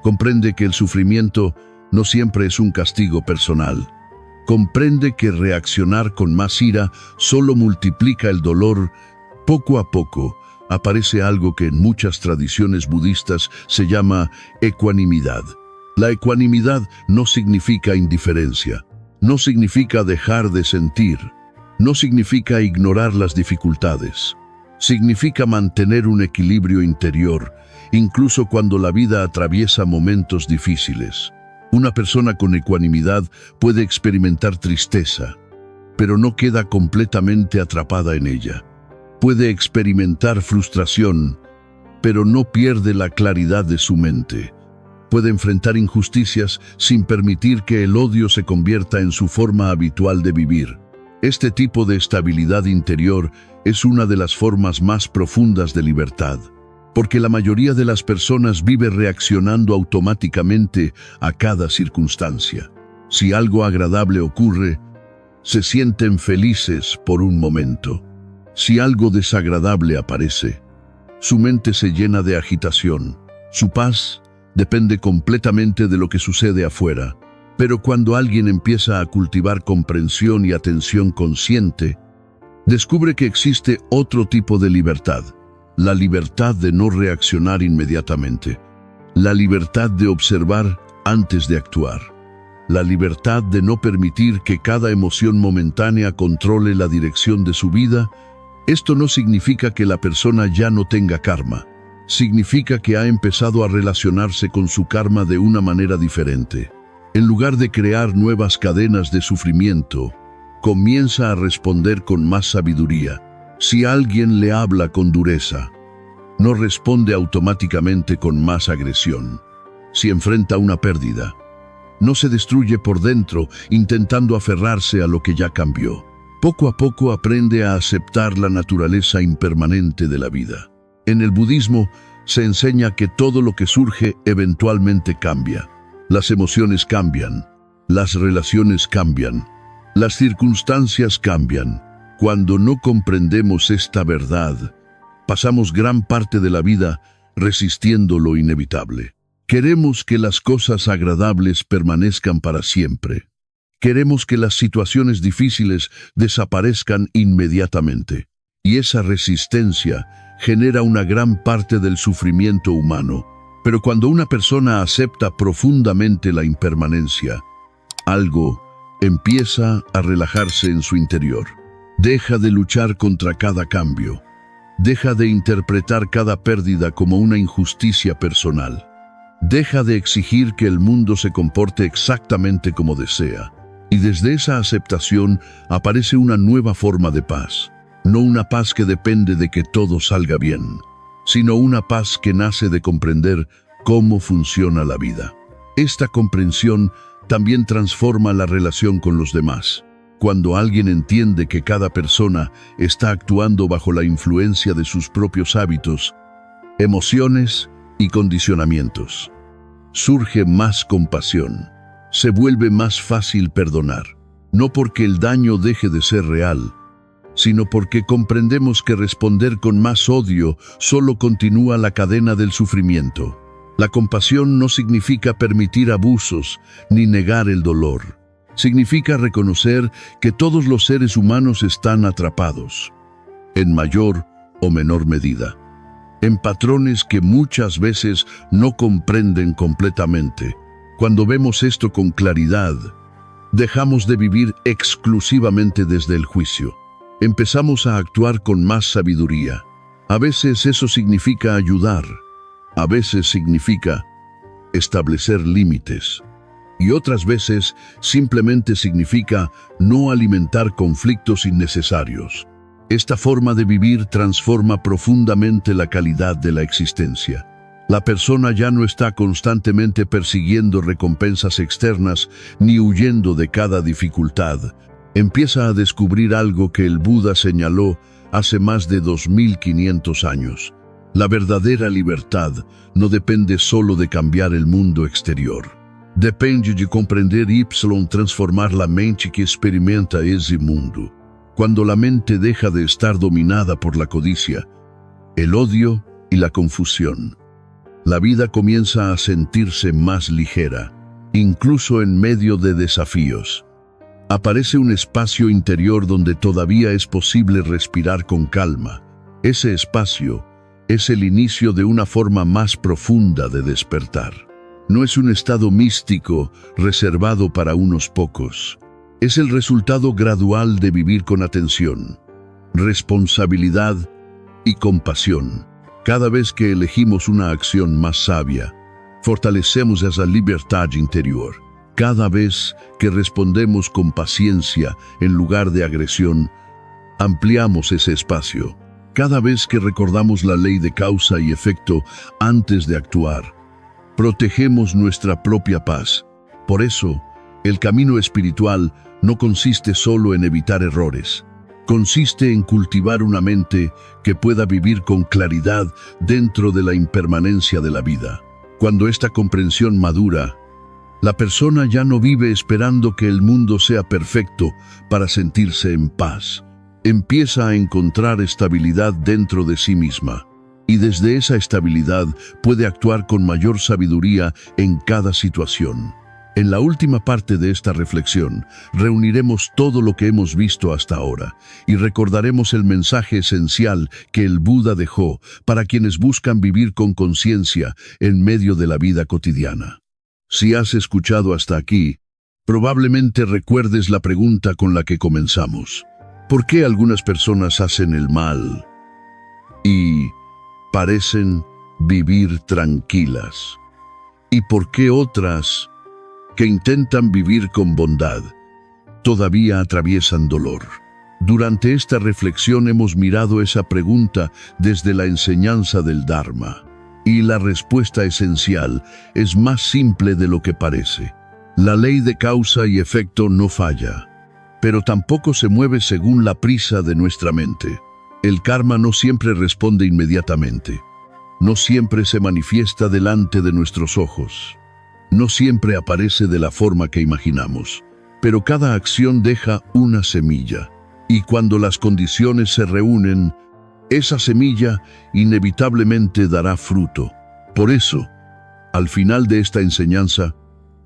Comprende que el sufrimiento no siempre es un castigo personal. Comprende que reaccionar con más ira solo multiplica el dolor. Poco a poco aparece algo que en muchas tradiciones budistas se llama ecuanimidad. La ecuanimidad no significa indiferencia, no significa dejar de sentir, no significa ignorar las dificultades. Significa mantener un equilibrio interior, incluso cuando la vida atraviesa momentos difíciles. Una persona con ecuanimidad puede experimentar tristeza, pero no queda completamente atrapada en ella. Puede experimentar frustración, pero no pierde la claridad de su mente. Puede enfrentar injusticias sin permitir que el odio se convierta en su forma habitual de vivir. Este tipo de estabilidad interior es una de las formas más profundas de libertad, porque la mayoría de las personas vive reaccionando automáticamente a cada circunstancia. Si algo agradable ocurre, se sienten felices por un momento. Si algo desagradable aparece, su mente se llena de agitación. Su paz depende completamente de lo que sucede afuera. Pero cuando alguien empieza a cultivar comprensión y atención consciente, descubre que existe otro tipo de libertad. La libertad de no reaccionar inmediatamente. La libertad de observar antes de actuar. La libertad de no permitir que cada emoción momentánea controle la dirección de su vida. Esto no significa que la persona ya no tenga karma. Significa que ha empezado a relacionarse con su karma de una manera diferente. En lugar de crear nuevas cadenas de sufrimiento, comienza a responder con más sabiduría. Si alguien le habla con dureza, no responde automáticamente con más agresión. Si enfrenta una pérdida, no se destruye por dentro intentando aferrarse a lo que ya cambió. Poco a poco aprende a aceptar la naturaleza impermanente de la vida. En el budismo se enseña que todo lo que surge eventualmente cambia. Las emociones cambian, las relaciones cambian, las circunstancias cambian. Cuando no comprendemos esta verdad, pasamos gran parte de la vida resistiendo lo inevitable. Queremos que las cosas agradables permanezcan para siempre. Queremos que las situaciones difíciles desaparezcan inmediatamente. Y esa resistencia genera una gran parte del sufrimiento humano. Pero cuando una persona acepta profundamente la impermanencia, algo empieza a relajarse en su interior. Deja de luchar contra cada cambio. Deja de interpretar cada pérdida como una injusticia personal. Deja de exigir que el mundo se comporte exactamente como desea. Y desde esa aceptación aparece una nueva forma de paz. No una paz que depende de que todo salga bien, sino una paz que nace de comprender cómo funciona la vida. Esta comprensión también transforma la relación con los demás. Cuando alguien entiende que cada persona está actuando bajo la influencia de sus propios hábitos, emociones y condicionamientos, surge más compasión. Se vuelve más fácil perdonar, no porque el daño deje de ser real, sino porque comprendemos que responder con más odio solo continúa la cadena del sufrimiento. La compasión no significa permitir abusos ni negar el dolor. Significa reconocer que todos los seres humanos están atrapados, en mayor o menor medida, en patrones que muchas veces no comprenden completamente. Cuando vemos esto con claridad, dejamos de vivir exclusivamente desde el juicio. Empezamos a actuar con más sabiduría. A veces eso significa ayudar. A veces significa establecer límites. Y otras veces simplemente significa no alimentar conflictos innecesarios. Esta forma de vivir transforma profundamente la calidad de la existencia. La persona ya no está constantemente persiguiendo recompensas externas ni huyendo de cada dificultad. Empieza a descubrir algo que el Buda señaló hace más de 2500 años. La verdadera libertad no depende solo de cambiar el mundo exterior. Depende de comprender y transformar la mente que experimenta ese mundo. Cuando la mente deja de estar dominada por la codicia, el odio y la confusión, la vida comienza a sentirse más ligera, incluso en medio de desafíos. Aparece un espacio interior donde todavía es posible respirar con calma. Ese espacio es el inicio de una forma más profunda de despertar. No es un estado místico reservado para unos pocos. Es el resultado gradual de vivir con atención, responsabilidad y compasión. Cada vez que elegimos una acción más sabia, fortalecemos esa libertad interior. Cada vez que respondemos con paciencia en lugar de agresión, ampliamos ese espacio. Cada vez que recordamos la ley de causa y efecto antes de actuar, protegemos nuestra propia paz. Por eso, el camino espiritual no consiste solo en evitar errores. Consiste en cultivar una mente que pueda vivir con claridad dentro de la impermanencia de la vida. Cuando esta comprensión madura, la persona ya no vive esperando que el mundo sea perfecto para sentirse en paz. Empieza a encontrar estabilidad dentro de sí misma, y desde esa estabilidad puede actuar con mayor sabiduría en cada situación. En la última parte de esta reflexión, reuniremos todo lo que hemos visto hasta ahora y recordaremos el mensaje esencial que el Buda dejó para quienes buscan vivir con conciencia en medio de la vida cotidiana. Si has escuchado hasta aquí, probablemente recuerdes la pregunta con la que comenzamos. ¿Por qué algunas personas hacen el mal y parecen vivir tranquilas? ¿Y por qué otras, que intentan vivir con bondad, todavía atraviesan dolor? Durante esta reflexión hemos mirado esa pregunta desde la enseñanza del Dharma. Y la respuesta esencial es más simple de lo que parece. La ley de causa y efecto no falla, pero tampoco se mueve según la prisa de nuestra mente. El karma no siempre responde inmediatamente. No siempre se manifiesta delante de nuestros ojos. No siempre aparece de la forma que imaginamos. Pero cada acción deja una semilla. Y cuando las condiciones se reúnen, esa semilla inevitablemente dará fruto. Por eso, al final de esta enseñanza,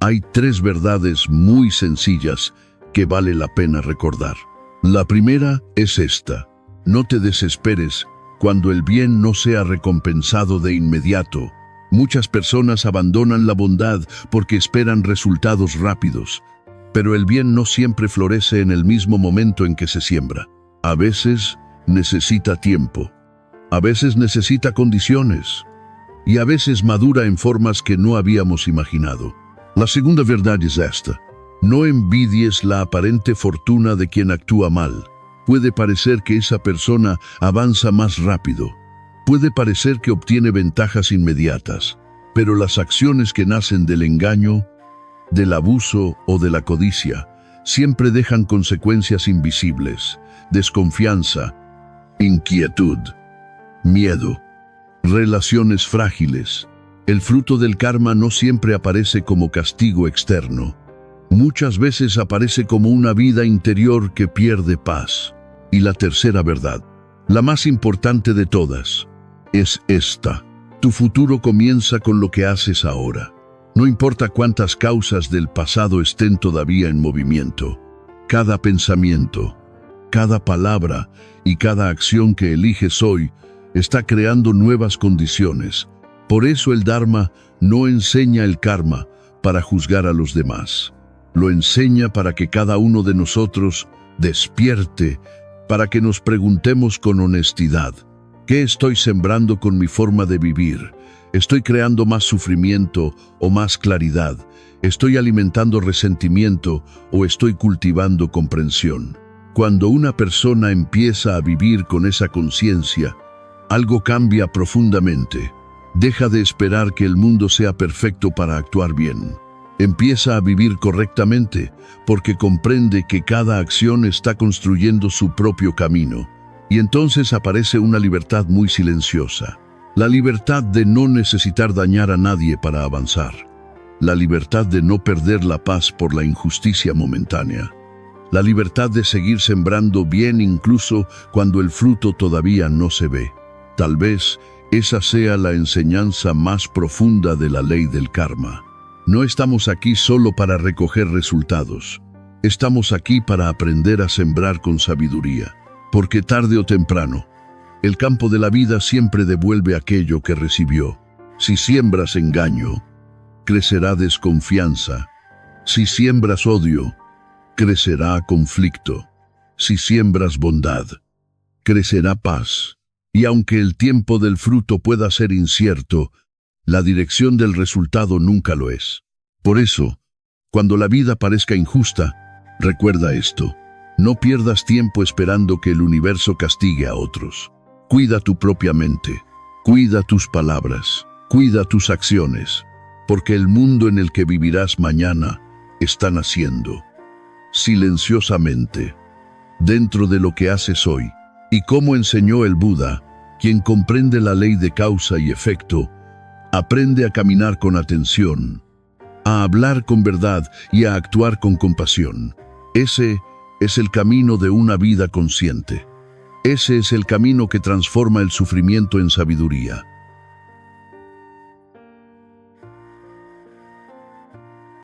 hay 3 verdades muy sencillas que vale la pena recordar. La primera es esta: no te desesperes cuando el bien no sea recompensado de inmediato. Muchas personas abandonan la bondad porque esperan resultados rápidos, pero el bien no siempre florece en el mismo momento en que se siembra. A veces necesita tiempo, a veces necesita condiciones, y a veces madura en formas que no habíamos imaginado. La segunda verdad es esta: no envidies la aparente fortuna de quien actúa mal. Puede parecer que esa persona avanza más rápido, puede parecer que obtiene ventajas inmediatas, pero las acciones que nacen del engaño, del abuso o de la codicia siempre dejan consecuencias invisibles: desconfianza, inquietud, miedo, relaciones frágiles. El fruto del karma no siempre aparece como castigo externo. Muchas veces aparece como una vida interior que pierde paz. Y la tercera verdad, la más importante de todas, es esta: tu futuro comienza con lo que haces ahora. No importa cuántas causas del pasado estén todavía en movimiento, cada pensamiento, cada palabra y cada acción que eliges hoy está creando nuevas condiciones. Por eso el Dharma no enseña el karma para juzgar a los demás. Lo enseña para que cada uno de nosotros despierte, para que nos preguntemos con honestidad: ¿qué estoy sembrando con mi forma de vivir? ¿Estoy creando más sufrimiento o más claridad? ¿Estoy alimentando resentimiento o estoy cultivando comprensión? Cuando una persona empieza a vivir con esa conciencia, algo cambia profundamente. Deja de esperar que el mundo sea perfecto para actuar bien. Empieza a vivir correctamente porque comprende que cada acción está construyendo su propio camino. Y entonces aparece una libertad muy silenciosa. La libertad de no necesitar dañar a nadie para avanzar. La libertad de no perder la paz por la injusticia momentánea. La libertad de seguir sembrando bien incluso cuando el fruto todavía no se ve. Tal vez esa sea la enseñanza más profunda de la ley del karma. No estamos aquí solo para recoger resultados. Estamos aquí para aprender a sembrar con sabiduría. Porque tarde o temprano, el campo de la vida siempre devuelve aquello que recibió. Si siembras engaño, crecerá desconfianza. Si siembras odio, crecerá conflicto. Si siembras bondad, crecerá paz. Y aunque el tiempo del fruto pueda ser incierto, la dirección del resultado nunca lo es. Por eso, cuando la vida parezca injusta, recuerda esto: no pierdas tiempo esperando que el universo castigue a otros. Cuida tu propia mente, cuida tus palabras, cuida tus acciones, porque el mundo en el que vivirás mañana está naciendo, silenciosamente, dentro de lo que haces hoy. Y como enseñó el Buda, quien comprende la ley de causa y efecto, aprende a caminar con atención, a hablar con verdad y a actuar con compasión. Ese es el camino de una vida consciente. Ese es el camino que transforma el sufrimiento en sabiduría.